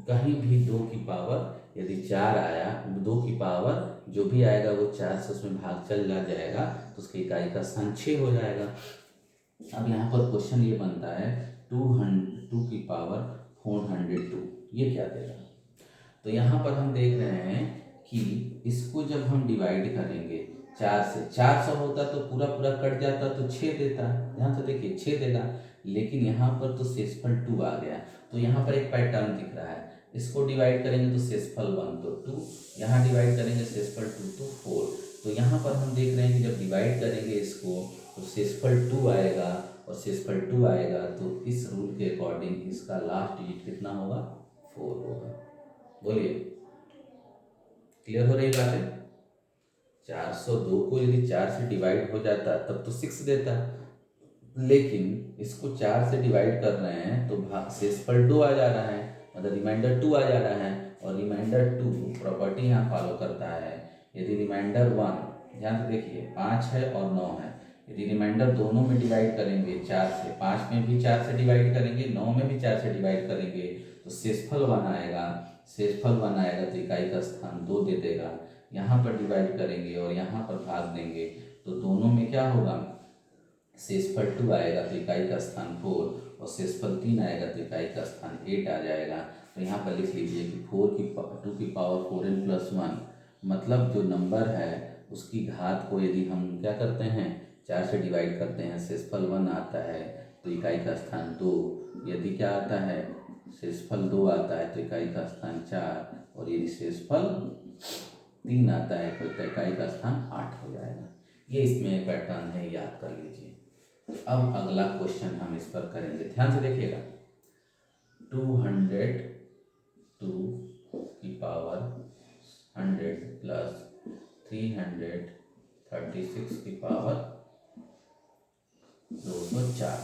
कहीं भी 2 की पावर यदि 4 आया, 2 की पावर जो भी आएगा वो 4 से उसमें भाग चल जाएगा, तो उसकी इकाई का स्थान 6 हो जाएगा। अब यहाँ पर क्वेश्चन ये बनता है 2 की पावर 402, ये क्या देगा। तो यहाँ पर हम देख रहे हैं कि इसको जब हम डिवाइड करेंगे 4 से, 400 होता तो पूरा पूरा कट जाता तो 6 देता, ध्यान से देखिए 6 देगा, लेकिन यहाँ पर तो शेषफल 2 आ गया, तो यहाँ पर एक पैटर्न दिख रहा है, इसको डिवाइड करेंगे तो शेषफल 1 तो 2, यहाँ डिवाइड करेंगे शेषफल 2 तो 4। तो यहाँ पर हम देख रहे हैं कि जब डिवाइड करेंगे इसको तो शेषफल 2 आएगा और शेषफल 2 आएगा, तो इस रूल के अकॉर्डिंग इसका लास्ट डिजिट कितना होगा, 4 होगा। बोलिए, क्लियर हो रही बात है? 402 को यदि 4 से डिवाइड हो जाता तब तो 6 देता, लेकिन इसको 4 से डिवाइड कर रहे हैं तो शेषफल 2 आ जा रहा है, मतलब रिमाइंडर 2 आ जा रहा है। और रिमाइंडर 2 प्रॉपर्टी यहाँ फॉलो करता है, यदि रिमाइंडर 1, ध्यान से देखिए 5 है और 9 है, यदि रिमाइंडर दोनों में डिवाइड करेंगे 4 से, 5 में भी 4 से डिवाइड करेंगे, 9 में भी 4 से डिवाइड करेंगे, तो शेषफल 1 आएगा। शेषफल 1 आएगा तो इकाई का स्थान 2 दे देगा। यहाँ पर डिवाइड करेंगे और यहाँ पर भाग देंगे तो दोनों में क्या होगा, शेषफल 2 आएगा तो इकाई का स्थान 4 और शेषफल 3 आएगा तो इकाई का स्थान 8 आ जाएगा। तो यहाँ पर लिख लीजिए कि 2 की पावर 4n + 1, मतलब जो नंबर है उसकी घात को यदि हम क्या करते हैं, 4 से डिवाइड करते हैं, शेषफल 1 आता है तो इकाई का स्थान 2, यदि क्या आता है, शेषफल 2 आता है तो इकाई का स्थान 4, और यदि शेषफल 3 आता है तो इकाई का स्थान 8 हो जाएगा। ये इसमें पैटर्न है, याद कर लीजिए। अब अगला क्वेश्चन हम इस पर करेंगे, ध्यान से देखिएगा। 202 की पावर 100 प्लस 336 की पावर 204।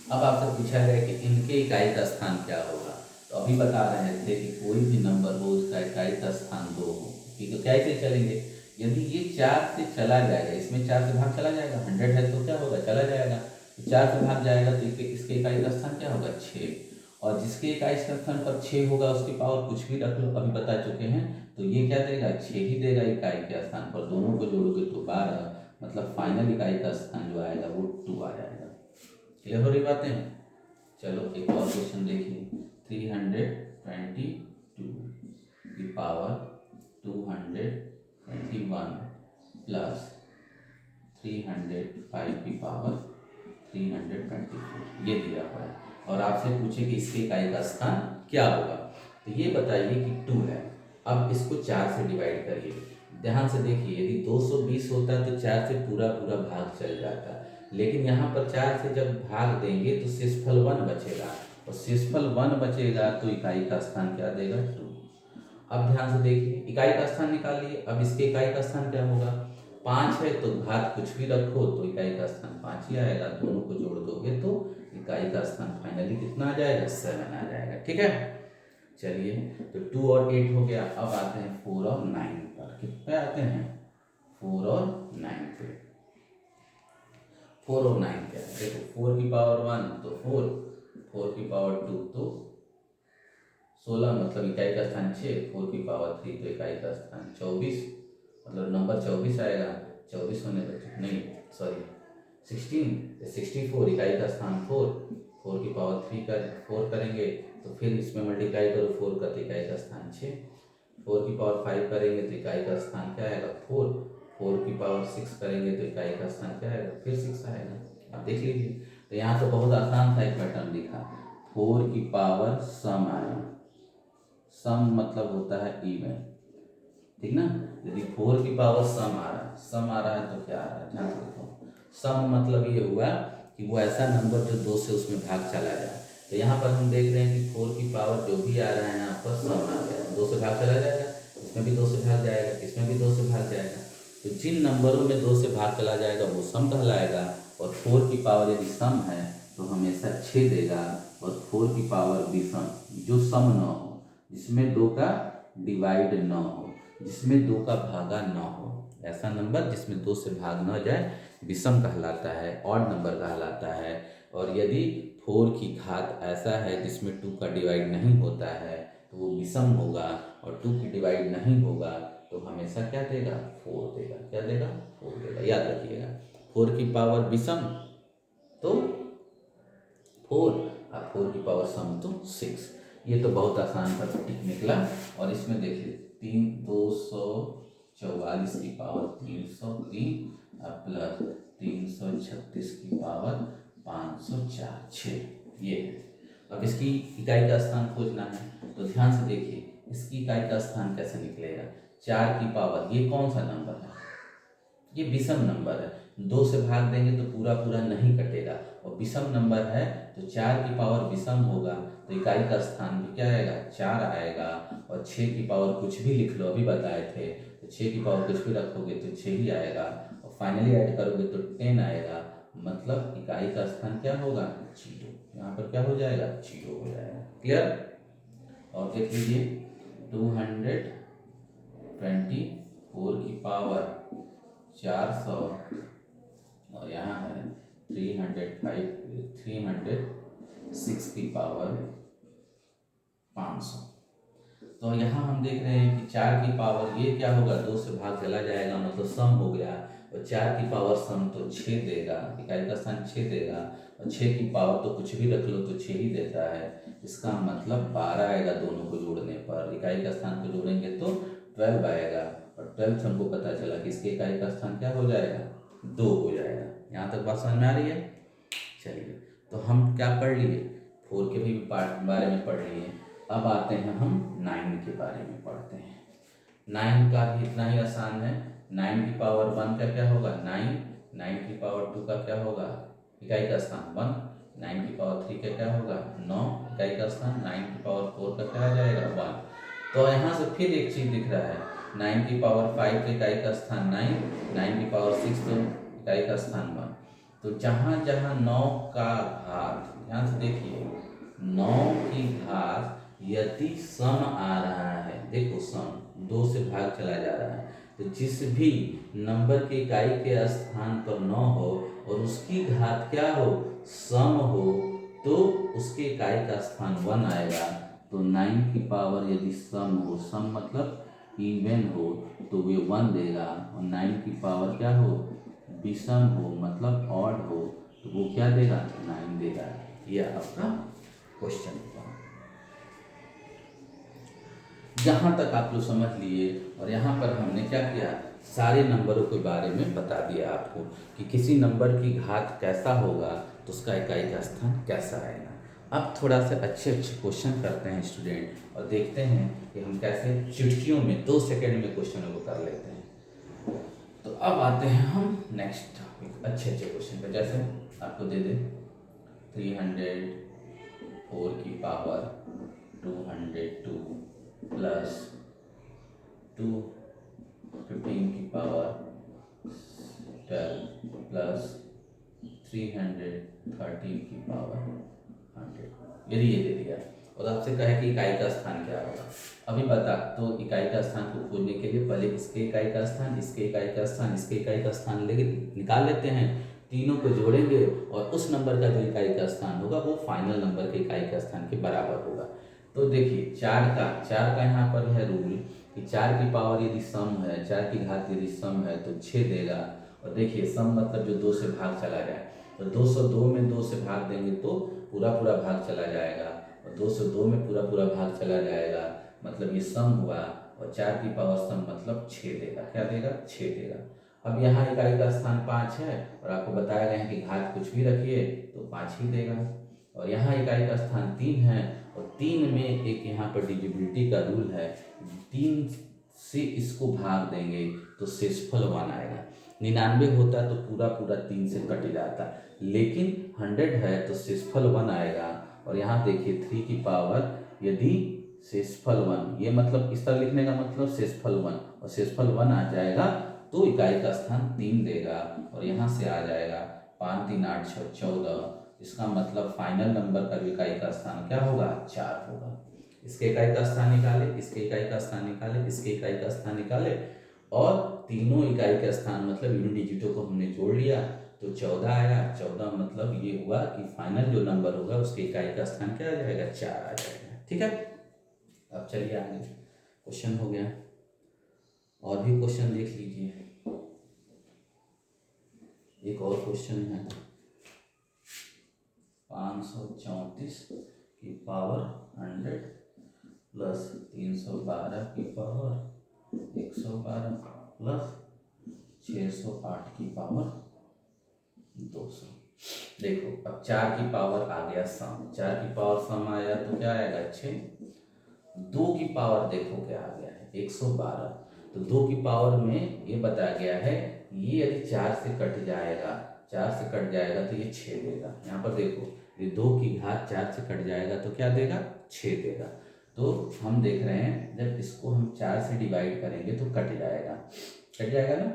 अब आपसे पूछा है कि इनके इकाई का स्थान क्या होगा, तो अभी बता रहे थे कि कोई भी नंबर हो उसका इकाई का स्थान 2 हो, ठीक है। कैसे चलेंगे, यदि ये 4 से चला जाएगा, इसमें 4 से भाग चला जाएगा, 100 है तो क्या होगा, चला जाएगा, 4 से भाग जाएगा तो इसके इकाई का स्थान क्या होगा, 6, और जिसके इकाई स्थान पर 6 होगा उसकी पावर कुछ भी रख लो, अभी बता चुके हैं, तो ये क्या देगा, 6 ही देगा इकाई के स्थान पर। दोनों को जोड़ोगे तो 12, मतलब फाइनल इकाई का स्थान जो आएगा वो 2 आ जाएगा। क्लियर हो रही बातें? चलो एक और क्वेश्चन देखिए। 322 की पावर 221 प्लस 305 की पावर 324 ये दिया हुआ है, और आपसे पूछे कि इसके इकाई का स्थान क्या होगा, तो ये बताइए कि 2 है। अब इसको 4 से डिवाइड करिए, ध्यान से देखिए, यदि 220 होता तो 4 से पूरा पूरा भाग चल जाता, लेकिन यहाँ पर 4 से जब भाग देंगे तो शेषफल 1 बचेगा, और शेषफल 1 बचेगा तो इकाई का स्थान क्या देगा, 2। अब ध्यान से देखिए, इकाई का स्थान निकाल लिए। अब इसके इकाई का स्थान क्या होगा, 5 है तो घात कुछ भी रखो तो इकाई का स्थान 5 ही आएगा, दोनों को जोड़ दोगे तो इकाई का स्थान फाइनली कितना आ जाएगा, 7 आ जाएगा, ठीक है। चलिए, तो 2 और 8 हो गया। अब आते हैं 4 और 9 पर, कितने आते हैं, 4 और 9 पे। 4 और 9 क्या है, देखो 4 की पावर 1 तो 4 की पावर 2 तो 16, मतलब इकाई का स्थान 6, 4 की पावर 3 तो इकाई का स्थान 24, मतलब नंबर 24 आएगा। 24 होने बचे नहीं, सॉरी 16, 64 इकाई का स्थान 4 की पावर 3 का 4 करेंगे तो फिर इसमें मल्टीप्लाई करो 4 का तो इकाई का स्थान 6, 4 की पावर 5 करेंगे तो इकाई का स्थान क्या आएगा, 4 की पावर 6 करेंगे तो इकाई का स्थान क्या आएगा, फिर 6 आएगा। आप देख लीजिए, तो यहाँ तो बहुत आसान था, एक पैटर्न लिखा, 4 की पावर सम आया, सम मतलब होता है इवन, ठीक ना। यदि 4 की पावर सम आ रहा है तो क्या आ रहा है, ध्यान से देखो, सम मतलब ये हुआ कि वो ऐसा नंबर जो 2 से उसमें भाग चला जाए। तो यहाँ पर हम देख रहे हैं कि 4 की पावर जो भी आ रहा है यहाँ पर सम आ गया, 2 से भाग चला जाएगा, इसमें भी 2 से भाग जाएगा, इसमें भी 2 से भाग जाएगा, तो जिन नंबरों में 2 से भाग चला जाएगा वो सम कहलाएगा। और 4 की पावर यदि सम है तो हमेशा 6 देगा, और 4 की पावर विषम जो सम न हो, जिसमें 2 का डिवाइड न हो, जिसमें 2 का भागा न हो, ऐसा नंबर जिसमें 2 से भाग न जाए विषम कहलाता है, ऑड नंबर कहलाता है। और यदि 4 की घात ऐसा है जिसमें 2 का डिवाइड नहीं होता है तो वो विषम होगा, और 2 की डिवाइड नहीं होगा तो हमेशा क्या देगा, 4 देगा, क्या देगा, 4 देगा, याद रखिएगा। 4 की पावर विषम तो 4, और 4 की पावर सम तो 6। ये तो बहुत आसान सा टिक निकला। और इसमें देखिए 244 की पावर 303 प्लस 336 की पावर 504, 6 ये है। अब इसकी इकाई का स्थान खोजना है तो ध्यान से देखिए, इसकी इकाई का स्थान कैसे निकलेगा। 4 की पावर, ये कौन सा नंबर है, ये विषम नंबर है, 2 से भाग देंगे तो पूरा पूरा नहीं कटेगा, और विषम नंबर है तो 4 की पावर विषम होगा तो इकाई का स्थान भी क्या आएगा, 4 आएगा। और 6 की पावर कुछ भी लिख लो, अभी बताए थे, तो 6 की पावर कुछ भी रखोगे तो 6 ही आएगा, और फाइनली ऐड करोगे तो 10 आएगा, मतलब इकाई का स्थान क्या होगा, 0। यहाँ पर क्या हो जाएगा, 0 हो जाएगा। क्लियर। और देख लीजिए 224 की पावर 400, और यहाँ है 306 की पावर 500। तो यहाँ हम देख रहे हैं कि 4 की पावर ये क्या होगा, 2 से भाग चला जाएगा, मतलब सम हो गया, और 4 की पावर सम तो 6 देगा, इकाई का स्थान 6 देगा, और 6 की पावर तो कुछ भी रख लो तो 6 ही देता है, इसका मतलब 12 आएगा दोनों को जोड़ने पर, इकाई का स्थान को जोड़ेंगे तो 12 आएगा, और 12 हमको पता चला कि इसके इकाई का स्थान क्या हो जाएगा, 2 हो जाएगा। यहाँ तक बात समझ में आ रही है। चलिए, तो हम क्या पढ़ लिए, 4 के भी बारे में पढ़ लिए। अब आते हैं हम 9 के बारे में पढ़ते हैं। 9 का भी इतना ही आसान है। 9 की पावर 1 का क्या होगा, 9। 9 की पावर 2 का क्या होगा, इकाई का स्थान 1। 9 की पावर 3 का क्या होगा, 9, इकाई का स्थान। 9 की पावर 4 का क्या आ जाएगा, 1। तो यहाँ से फिर एक चीज़ दिख रहा है, 9 की पावर 5 का इकाई का स्थान 9, 9 की पावर 6 तो इकाई का स्थान 1। तो जहाँ जहाँ 9 का घात, ध्यान से देखिए, 9 की घात यदि सम आ रहा है, देखो सम 2 से भाग चला जा रहा है, तो जिस भी नंबर के इकाई के स्थान पर 9 हो और उसकी घात क्या हो, सम हो, तो उसके इकाई का स्थान 1 आएगा। तो 9 की पावर यदि सम हो, सम मतलब इवन हो, तो वे 1 देगा, और 9 की पावर क्या हो, विषम हो मतलब ऑड हो, तो वो क्या देगा, 9 देगा। ये आपका क्वेश्चन था। यहाँ तक आप लोग समझ लिए, और यहाँ पर हमने क्या किया, सारे नंबरों के बारे में बता दिया आपको कि किसी नंबर की घात कैसा होगा तो उसका इकाई का स्थान कैसा आएगा। अब थोड़ा सा अच्छे अच्छे क्वेश्चन करते हैं स्टूडेंट, और देखते हैं कि हम कैसे चुटकियों में 2 सेकंड में क्वेश्चनों को कर लेते हैं। तो अब आते हैं हम नेक्स्ट टॉपिक, अच्छे अच्छे क्वेश्चन पे। जैसे आपको दे दे 304 की पावर 202 प्लस 215 की पावर 12 प्लस 313 की पावर 100, यदि ये दे दिया और आपसे कहे कि इकाई का स्थान क्या होगा। अभी बता, तो इकाई का स्थान को खोजने के लिए पहले इसके इकाई का स्थान, इसके इकाई का स्थान, इसके इकाई का स्थान लेके निकाल लेते हैं, तीनों को जोड़ेंगे और उस नंबर का जो इकाई का स्थान होगा वो फाइनल नंबर के इकाई का स्थान के बराबर होगा। तो देखिए 4 का यहाँ पर है रूल कि 4 की पावर यदि सम है, 4 की घात यदि सम है तो 6 देगा। और देखिए सम मतलब जो 2 से भाग चला जाए, तो 202 में 2 से भाग देंगे तो पूरा पूरा भाग चला जाएगा, और 202 में पूरा पूरा भाग चला जाएगा, मतलब ये सम हुआ, और 4 की पावर सम मतलब 6 देगा। क्या देगा, 6 देगा। अब यहाँ इकाई का स्थान 5 है और आपको बताया गया है कि घात कुछ भी रखिए तो 5 ही देगा। और यहाँ इकाई का स्थान 3 है, और 3 में एक यहाँ पर डिविजिबिलिटी का रूल है, 3 से इसको भाग देंगे तो शेषफल 1 आएगा। 99 होता तो पूरा पूरा 3 से कट जाता, लेकिन 100 है तो शेषफल 1 आएगा। और यहाँ देखिए 3 की पावर यदि शेषफल 1, ये मतलब इस तरह लिखने का मतलब शेषफल 1, और शेषफल 1 आ जाएगा तो इकाई का स्थान 3 देगा, और यहाँ से आ जाएगा 5 3 8 6 14, इसका मतलब फाइनल नंबर का इकाई का स्थान क्या होगा, 4 होगा। इसके इकाई का स्थान निकाले, इसके इकाई का स्थान निकाले, इसके इकाई का स्थान निकाले, और तीनों इकाई का स्थान मतलब यूनिट डिजिटों को हमने जोड़ लिया तो 14 आया। 14 मतलब ये हुआ कि फाइनल जो नंबर होगा उसके इकाई का स्थान क्या आ जाएगा, 4 आ जाएगा। ठीक है, अब चलिए आगे क्वेश्चन हो गया, और भी क्वेश्चन देख लीजिए। एक और क्वेश्चन है 534 की पावर 100 प्लस 312 की पावर 112 प्लस 608 की पावर 200। देखो अब 4 की पावर आ गया सम, 4 की पावर सम आया तो क्या आएगा 6। 2 की पावर देखो क्या आ गया है 112। तो 2 की पावर में ये बताया गया है ये यदि 4 से कट जाएगा, 4 से कट जाएगा तो ये 6 देगा। यहाँ पर देखो ये 2 की घात 4 से कट जाएगा तो क्या देगा 6 देगा। तो हम देख रहे हैं जब इसको हम 4 से डिवाइड करेंगे तो कट जाएगा, कट जाएगा ना।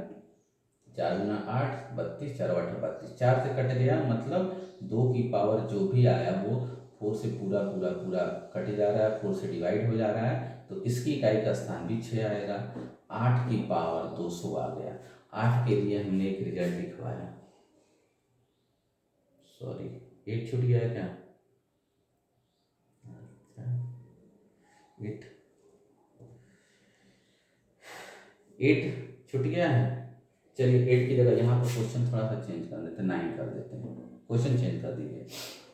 4 गुना 8 32, 4 8 32, 4 से कट गया मतलब 2 की पावर जो भी आया वो 4 से पूरा पूरा पूरा कट जा रहा है, 4 से डिवाइड हो जा रहा है। तो इसकी इकाई का स्थान भी 6 आएगा। 8 की पावर 200 आ गया। 8 के लिए हमने एक रिजल्ट लिखवाया, सॉरी 8 छूट गया है क्या, 8 छूट गया है। चलिए 8 की जगह यहाँ पर क्वेश्चन थोड़ा सा चेंज कर देते हैं, 9 कर देते हैं, क्वेश्चन चेंज कर दीजिए।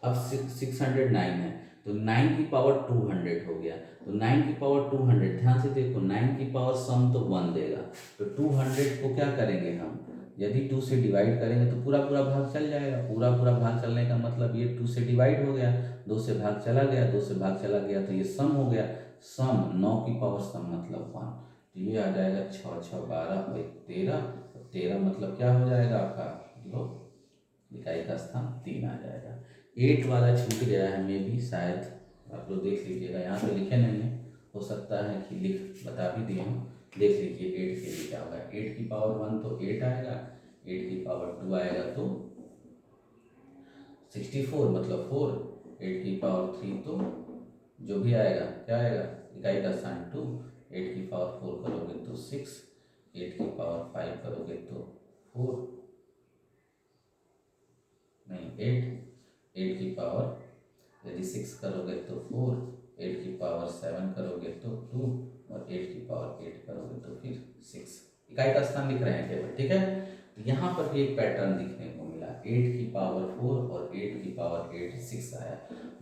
अब 609 है तो 9 की पावर 200 हो गया। तो 9 की पावर 200, ध्यान से देखो 9 की पावर सम तो 1 देगा। तो 200 को क्या करेंगे हम, यदि 2 से डिवाइड करेंगे तो पूरा पूरा भाग चल जाएगा। पूरा पूरा भाग चलने का मतलब ये 2 से डिवाइड हो गया, 2 से भाग चला गया, 2 से भाग चला गया तो ये सम हो गया। सम 9 की पावर सम मतलब 1। तो ये आ जाएगा 6 6 12 और 13। 13 मतलब क्या हो जाएगा आपका, लो इकाई का स्थान 3 आ जाएगा। 8 वाला छूट गया है, मे भी शायद आप लोग देख लीजिएगा, यहाँ पे लिखे नहीं है, हो सकता है कि लिख बता भी दिए हों। देख लीजिए 8 के लिए क्या होगा। 8 की पावर 1 तो 8 आएगा, 8 की पावर 2 आएगा तो 64 मतलब 4। 8 की पावर 3 तो जो भी आएगा क्या आएगा, इकाई का स्थान 2। 8 की पावर 4 करोगे तो 6, 8 की पावर 5 करोगे तो 4, नहीं 8, 8 की पावर यदि 6 करोगे तो 4, 8 की पावर 7 करोगे तो 2 और 8 की पावर 8 करोगे तो फिर 6। इकाई का स्थान लिख रहे हैं केवल, ठीक है। तो यहाँ पर भी एक पैटर्न दिखने को मिला, 8 की पावर 4 और 8 की पावर 8 6 आया।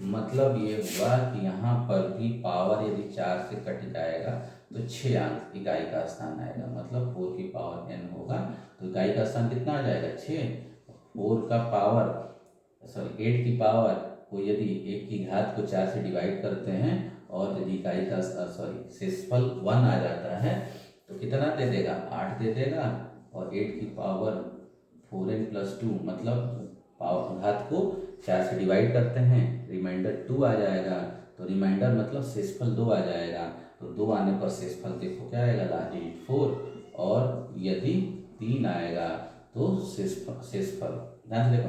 मतलब ये हुआ कि यहाँ पर भी पावर यदि 4 से कट जाएगा तो 6 अंक इकाई का स्थान आएगा, मतलब 4 की पावर n होगा। तो इकाई का स्थान कितना आ जाएगा 6। 4 का पावर सॉरी 8 की पावर को यदि 1 की घात को 4 से डिवाइड करते हैं और यदि इकाई का सॉरी शेषफल 1 आ जाता है तो कितना दे देगा 8 दे देगा। और 8 की पावर 4n + 2 मतलब पावर घात को 4 से डिवाइड करते हैं, रिमाइंडर 2 आ जाएगा। तो रिमाइंडर मतलब शेषफल 2 आ जाएगा। तो 2 आने पर शेषफल देखो क्या आएगा, लास्ट डिजिट 4। और यदि 3 आएगा तो शेषफल ध्यान से देखो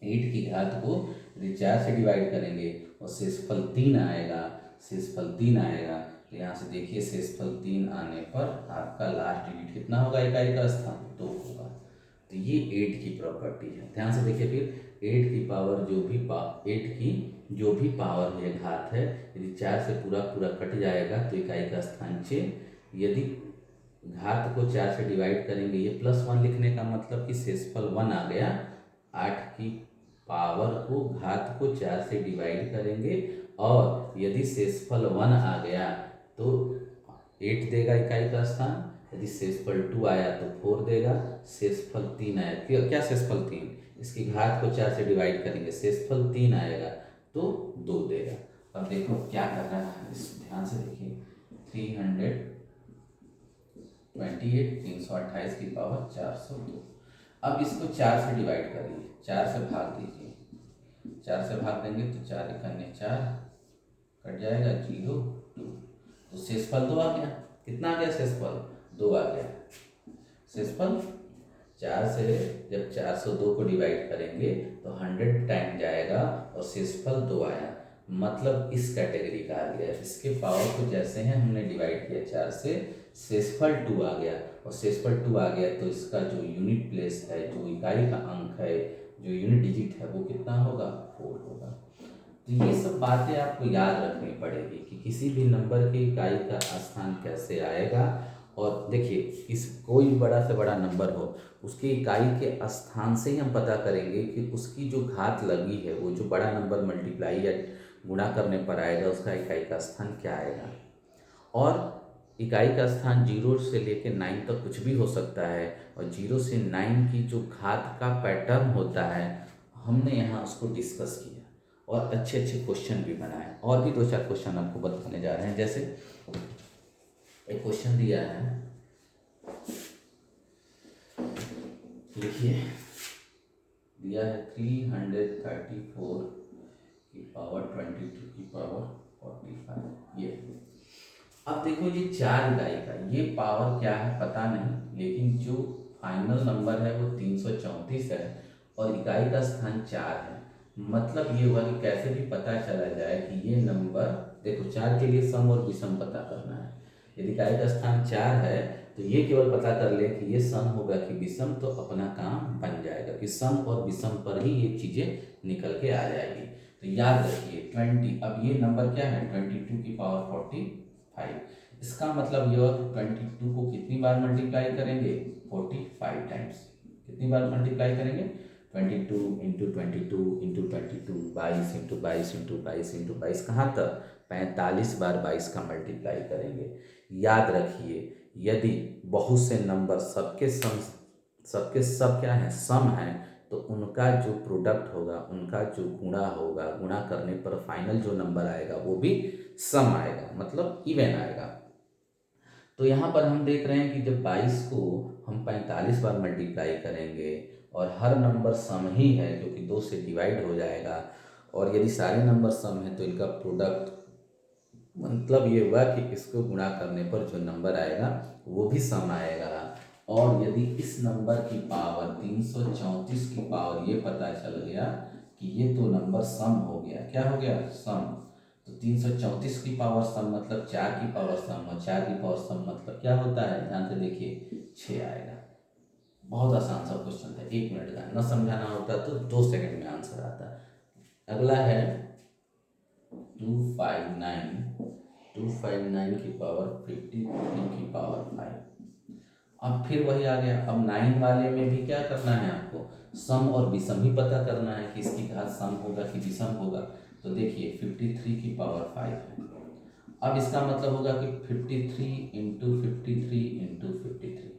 8 की घात को यदि 4 से डिवाइड करेंगे और शेषफल 3 आएगा, शेषफल 3 आएगा। तो यहाँ से देखिए शेषफल 3 आने पर आपका लास्ट डिजिट कितना होगा, इकाई का स्थान 2 होगा। तो ये 8 की प्रॉपर्टी है। ध्यान से देखिए फिर 8 की पावर जो भी 8 की जो भी पावर है घात है, यदि 4 से पूरा पूरा कट जाएगा तो इकाई का स्थान 6। यदि घात को 4 से डिवाइड करेंगे, ये +1 लिखने का मतलब कि शेषफल 1 आ गया। 8 की पावर को घात को 4 से डिवाइड करेंगे और यदि शेषफल 1 आ गया तो 8 देगा इकाई का स्थान। यदि शेषफल 2 आया तो 4 देगा। शेषफल 3 आया, क्या शेषफल 3, इसकी घात को 4 से डिवाइड करेंगे, शेषफल 3 आएगा तो 2 देगा। अब देखो क्या कर रहा है, इस ध्यान से देखिए 328 328 की पावर 402। अब इसको 4 से डिवाइड करिए, 4 से भाग दीजिए। 4 से भाग देंगे तो 4 × 4 कट जाएगा 0 2। तो शेषफल 2 आ गया। कितना आ गया शेषफल, 2 आ गया। शेषफल 4 से जब 402 को डिवाइड करेंगे तो 100 टाइम जाएगा और शेषफल 2 आया, मतलब इस कैटेगरी का आ गया। इसके पावर को जैसे हैं हमने डिवाइड किया 4 से, शेषफल 2 आ गया और शेषफल 2 आ गया तो इसका जो यूनिट प्लेस है, जो इकाई का अंक है, जो यूनिट डिजिट है वो कितना होगा 4 होगा। तो ये सब बातें आपको याद रखनी पड़ेगी कि किसी भी नंबर की इकाई का स्थान कैसे आएगा। और देखिए इस कोई बड़ा से बड़ा नंबर हो उसकी इकाई के स्थान से ही हम पता करेंगे कि उसकी जो घात लगी है, वो जो बड़ा नंबर मल्टीप्लाई या गुणा करने पर आएगा उसका इकाई का स्थान क्या आएगा। और इकाई का स्थान 0 से लेकर 9 तक कुछ भी हो सकता है और 0 से 9 की जो घात का पैटर्न होता है हमने यहाँ उसको डिस्कस किया और अच्छे अच्छे क्वेश्चन भी बनाए। और भी 2-4 क्वेश्चन आपको बताने जा रहे हैं। जैसे एक क्वेश्चन दिया है, लिखिए, दिया है 334 की पावर 22 की पावर 45। ये अब देखो, ये 4 इकाई का ये पावर क्या है पता नहीं, लेकिन जो फाइनल नंबर है वो 334 है और इकाई का स्थान 4 है। मतलब ये हुआ कि कैसे भी पता चला जाए कि ये नंबर, देखो 4 के लिए सम और विषम पता करना है। यदि इकाई का स्थान 4 है तो ये केवल पता कर ले कि ये सम होगा कि विषम, तो अपना काम बन जाएगा कि सम और विषम पर ही ये चीज़ें निकल के आ जाएगी। तो याद रखिए 20, अब ये नंबर क्या है 22 की पावर 45। इसका मतलब ये हुआ कि 22 को कितनी बार मल्टीप्लाई करेंगे 45 टाइम्स। कितनी बार मल्टीप्लाई करेंगे 22 into 22 into 22, 22 into 22 into 22 into 22, कहाँ तक 45 बार 22 का मल्टीप्लाई करेंगे। याद रखिए यदि बहुत से नंबर सबके सब क्या है सम है, तो उनका जो प्रोडक्ट होगा, उनका जो गुणा होगा, गुणा करने पर फाइनल जो नंबर आएगा वो भी सम आएगा, मतलब इवन आएगा। तो यहाँ पर हम देख रहे हैं कि जब 22 को हम 45 बार मल्टीप्लाई करेंगे और हर नंबर सम ही है क्योंकि 2 से डिवाइड हो जाएगा, और यदि सारे नंबर सम है तो इनका प्रोडक्ट, मतलब ये हुआ कि इसको गुणा करने पर जो नंबर आएगा वो भी सम आएगा। और यदि इस नंबर की पावर 334 की पावर ये पता चल गया कि ये तो नंबर सम हो गया, क्या हो गया सम, तो 334 की पावर सम मतलब 4 की पावर सम, और 4 की पावर सम मतलब क्या होता है, ध्यान से देखिए 6 आएगा। बहुत आसान सा क्वेश्चन था, 1 मिनट का, न समझाना होता तो 2 सेकंड में आंसर आता। अगला है 259 की पावर 53 की पावर 5। अब फिर वही आ गया। अब 9 वाले में भी क्या करना है आपको, सम और विषम ही पता करना है कि इसकी घात सम होगा कि विषम होगा। तो देखिए 53 की पावर 5 है। अब इसका मतलब होगा कि 53 इंटू 53 इंटू 53,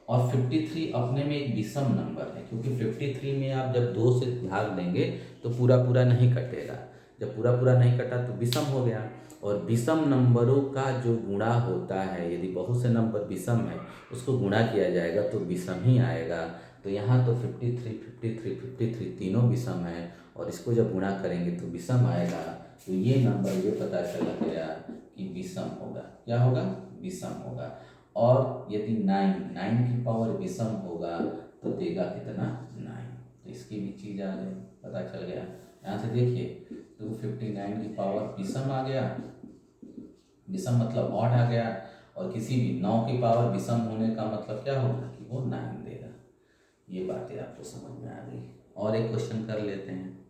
और 53 अपने में एक विषम नंबर है क्योंकि 53 में आप जब 2 से भाग देंगे तो पूरा पूरा नहीं कटेगा। जब पूरा पूरा नहीं कटा तो विषम हो गया, और विषम नंबरों का जो गुणा होता है, यदि बहुत से नंबर विषम है उसको गुणा किया जाएगा तो विषम ही आएगा। तो यहाँ तो 53 53 53 तीनों विषम है, और इसको जब गुणा करेंगे तो विषम आएगा। तो ये नंबर ये पता चला गया कि विषम होगा, क्या होगा विषम होगा। और यदि 9 की पावर विषम होगा तो देगा कितना 9, तो इसकी भी चीज़ आ गई, पता चल गया। यहाँ से देखिए 259 की पावर विषम आ गया, विषम मतलब ऑड आ गया, और किसी भी 9 की पावर विषम होने का मतलब क्या होगा कि वो 9 देगा। ये बातें आपको समझ में आ गई। और एक क्वेश्चन कर लेते हैं।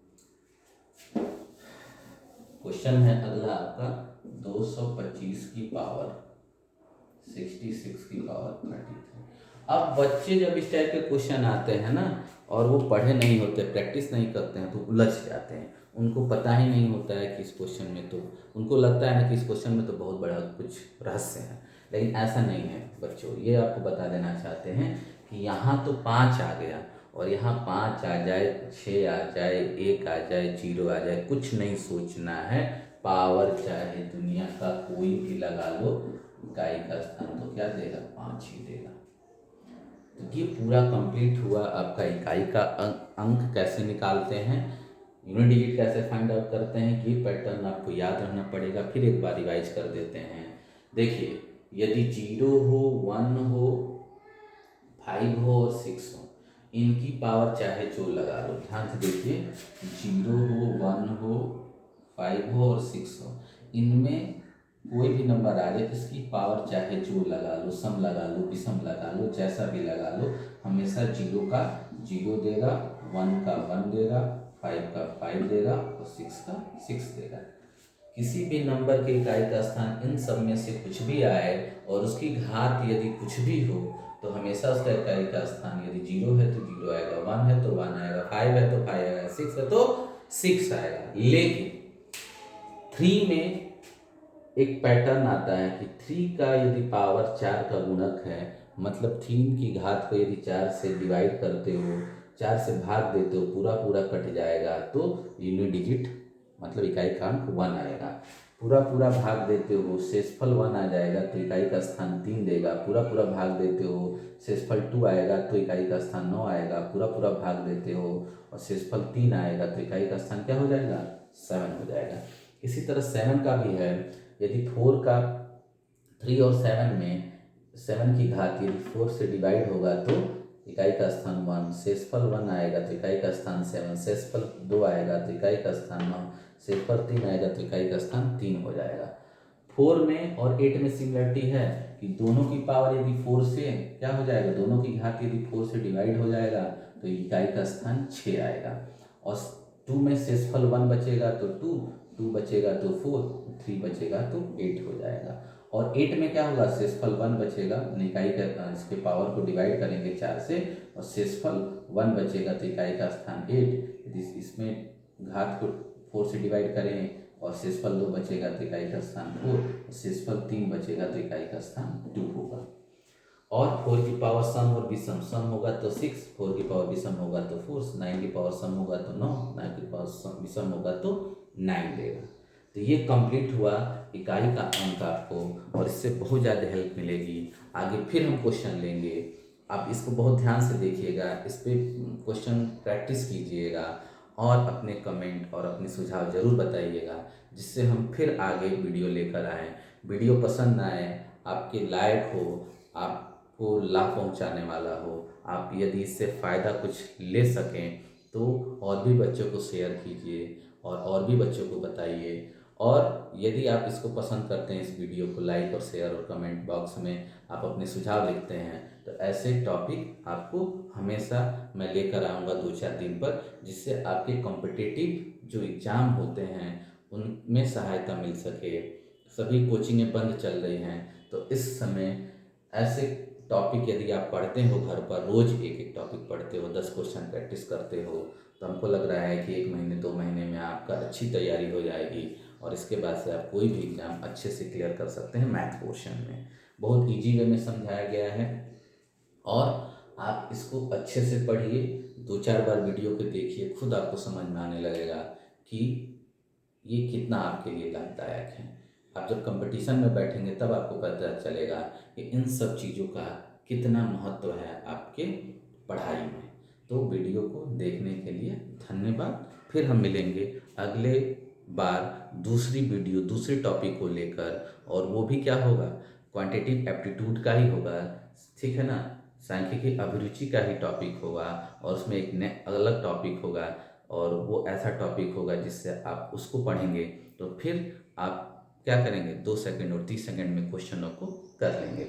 क्वेश्चन है अगला आपका 225 की पावर 66 की पावर 33। अब बच्चे जब इस टाइप के क्वेश्चन आते हैं ना, और वो पढ़े नहीं होते, प्रैक्टिस नहीं करते हैं, तो उलझ जाते हैं। उनको पता ही नहीं होता है कि इस क्वेश्चन में, तो उनको लगता है ना कि इस क्वेश्चन में तो बहुत बड़ा कुछ रहस्य है, लेकिन ऐसा नहीं है बच्चों। ये आपको बता देना चाहते हैं कि यहाँ तो 5 आ गया, और यहाँ 5 आ जाए, 6 आ जाए, 1 आ जाए, 0 आ जाए, कुछ नहीं सोचना है। पावर चाहे दुनिया का कोई भी लगा लो, इकाई का स्थान तो क्या देगा 5 ही देगा। तो ये पूरा कंप्लीट हुआ आपका इकाई का अंक कैसे निकालते हैं, यूनिट डिजिट कैसे फाइंड आउट करते हैं, ये पैटर्न आपको याद रखना पड़ेगा। फिर एक बार रिवाइज कर देते हैं। देखिए यदि 0 हो, 1 हो, 5 हो और 6 हो, इनकी पावर चाहे जो लगा लो, ध्यान से देखिए 0 हो, 1 हो, 5 हो और 6 हो, इनमें कोई भी नंबर आ जाए इसकी पावर चाहे जो लगा लो, सम लगा लो, विषम लगा लो, जैसा भी लगा लो, हमेशा 0 का 0 देगा, 1 का 1 देगा, 5 का 5 देगा और 6 का 6 देगा। किसी भी नंबर के इकाई का स्थान इन सब में से कुछ भी आए और उसकी घात यदि कुछ भी हो, तो हमेशा उसका इकाई का स्थान यदि 0 है तो 0 आएगा, 1 है तो 1 आएगा, 5 है तो 5 आएगा, 6 है तो 6 आएगा। लेकिन 3 में एक पैटर्न आता है कि 3 का यदि पावर 4 का गुणक है, मतलब 3 की घात को यदि 4 से डिवाइड करते हो 4 से भाग देते हो पूरा पूरा कट जाएगा तो यूनिट डिजिट मतलब इकाई क्रमांक 1 आएगा। पूरा पूरा भाग देते हो शेषफल 1 आ जाएगा तो इकाई का स्थान 3 देगा। पूरा पूरा भाग देते हो शेषफल 2 आएगा तो इकाई का स्थान 9 आएगा। पूरा पूरा भाग देते हो और शेषफल 3 आएगा तो इकाई का स्थान क्या हो जाएगा 7 हो जाएगा। इसी तरह 7 का भी है, यदि 4 का 3 और 7 में 7 की घात यदि 4 से डिवाइड होगा तो इकाई का स्थान 1, शेषफल 1 आएगा तो इकाई का स्थान 7, शेषफल 2 आएगा तो इकाई का स्थान 9, शेषफल 3 आएगा तो इकाई का स्थान 3 हो जाएगा। 4 में और 8 में सिमिलरिटी है कि दोनों की पावर यदि 4 से क्या हो जाएगा, दोनों की घात यदि 4 से डिवाइड हो जाएगा तो इकाई का स्थान 6 आएगा। और 2 में शेषफल 1 बचेगा तो 2 बचेगा तो 4, 3 बचेगा तो 8 हो जाएगा। और 8 में क्या होगा, शेषफल 1 बचेगा, इकाई का इसके पावर को डिवाइड करेंगे 4 से और शेषफल 1 बचेगा तो इकाई का स्थान 8, यदि इसमें घात को 4 से डिवाइड करें और शेषफल 2 बचेगा तो इकाई का स्थान 4 और शेषफल 3 बचेगा तो इकाई का स्थान 2 होगा। और 4 की पावर सम और विषम, सम होगा तो 6, 4 की पावर विषम होगा तो 4, 9 की पावर सम होगा तो 9, 9 की पावर विषम होगा तो 9 देगा। तो ये कंप्लीट हुआ इकाई का अंक आपको, और इससे बहुत ज़्यादा हेल्प मिलेगी। आगे फिर हम क्वेश्चन लेंगे, आप इसको बहुत ध्यान से देखिएगा, इस पर क्वेश्चन प्रैक्टिस कीजिएगा और अपने कमेंट और अपने सुझाव ज़रूर बताइएगा, जिससे हम फिर आगे वीडियो लेकर आएँ। वीडियो पसंद आए, आपके लायक हो, आपको लाभ पहुंचाने वाला हो, आप यदि इससे फ़ायदा कुछ ले सकें तो और भी बच्चों को शेयर कीजिए और भी बच्चों को बताइए। और यदि आप इसको पसंद करते हैं, इस वीडियो को लाइक और शेयर और कमेंट बॉक्स में आप अपने सुझाव लिखते हैं, तो ऐसे टॉपिक आपको हमेशा मैं लेकर आऊँगा 2-4 दिन पर, जिससे आपके कॉम्पिटिटिव जो एग्ज़ाम होते हैं उनमें सहायता मिल सके। सभी कोचिंगें बंद चल रही हैं, तो इस समय ऐसे टॉपिक यदि आप पढ़ते हो, घर पर रोज़ एक एक टॉपिक पढ़ते हो, 10 क्वेश्चन प्रैक्टिस करते हो, तो हमको लग रहा है कि 1 महीने 2 महीने में आपका अच्छी तैयारी हो जाएगी और इसके बाद से आप कोई भी एग्ज़ाम अच्छे से क्लियर कर सकते हैं। मैथ पोर्शन में बहुत ईजी वे में समझाया गया है और आप इसको अच्छे से पढ़िए, 2-4 बार वीडियो को देखिए, खुद आपको समझ में आने लगेगा कि ये कितना आपके लिए लाभदायक है। आप जब कंपटीशन में बैठेंगे तब आपको पता चलेगा कि इन सब चीज़ों का कितना महत्व है आपके पढ़ाई में। तो वीडियो को देखने के लिए धन्यवाद। फिर हम मिलेंगे अगले बार दूसरी वीडियो दूसरे टॉपिक को लेकर, और वो भी क्या होगा, क्वांटिटेटिव एप्टीट्यूड का ही होगा, ठीक है ना, सांख्यिकी अभिरुचि का ही टॉपिक होगा और उसमें एक अलग टॉपिक होगा, और वो ऐसा टॉपिक होगा जिससे आप उसको पढ़ेंगे तो फिर आप क्या करेंगे, 2 सेकंड और 30 सेकंड में क्वेश्चनों को कर लेंगे।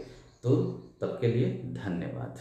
तो तब के लिए धन्यवाद।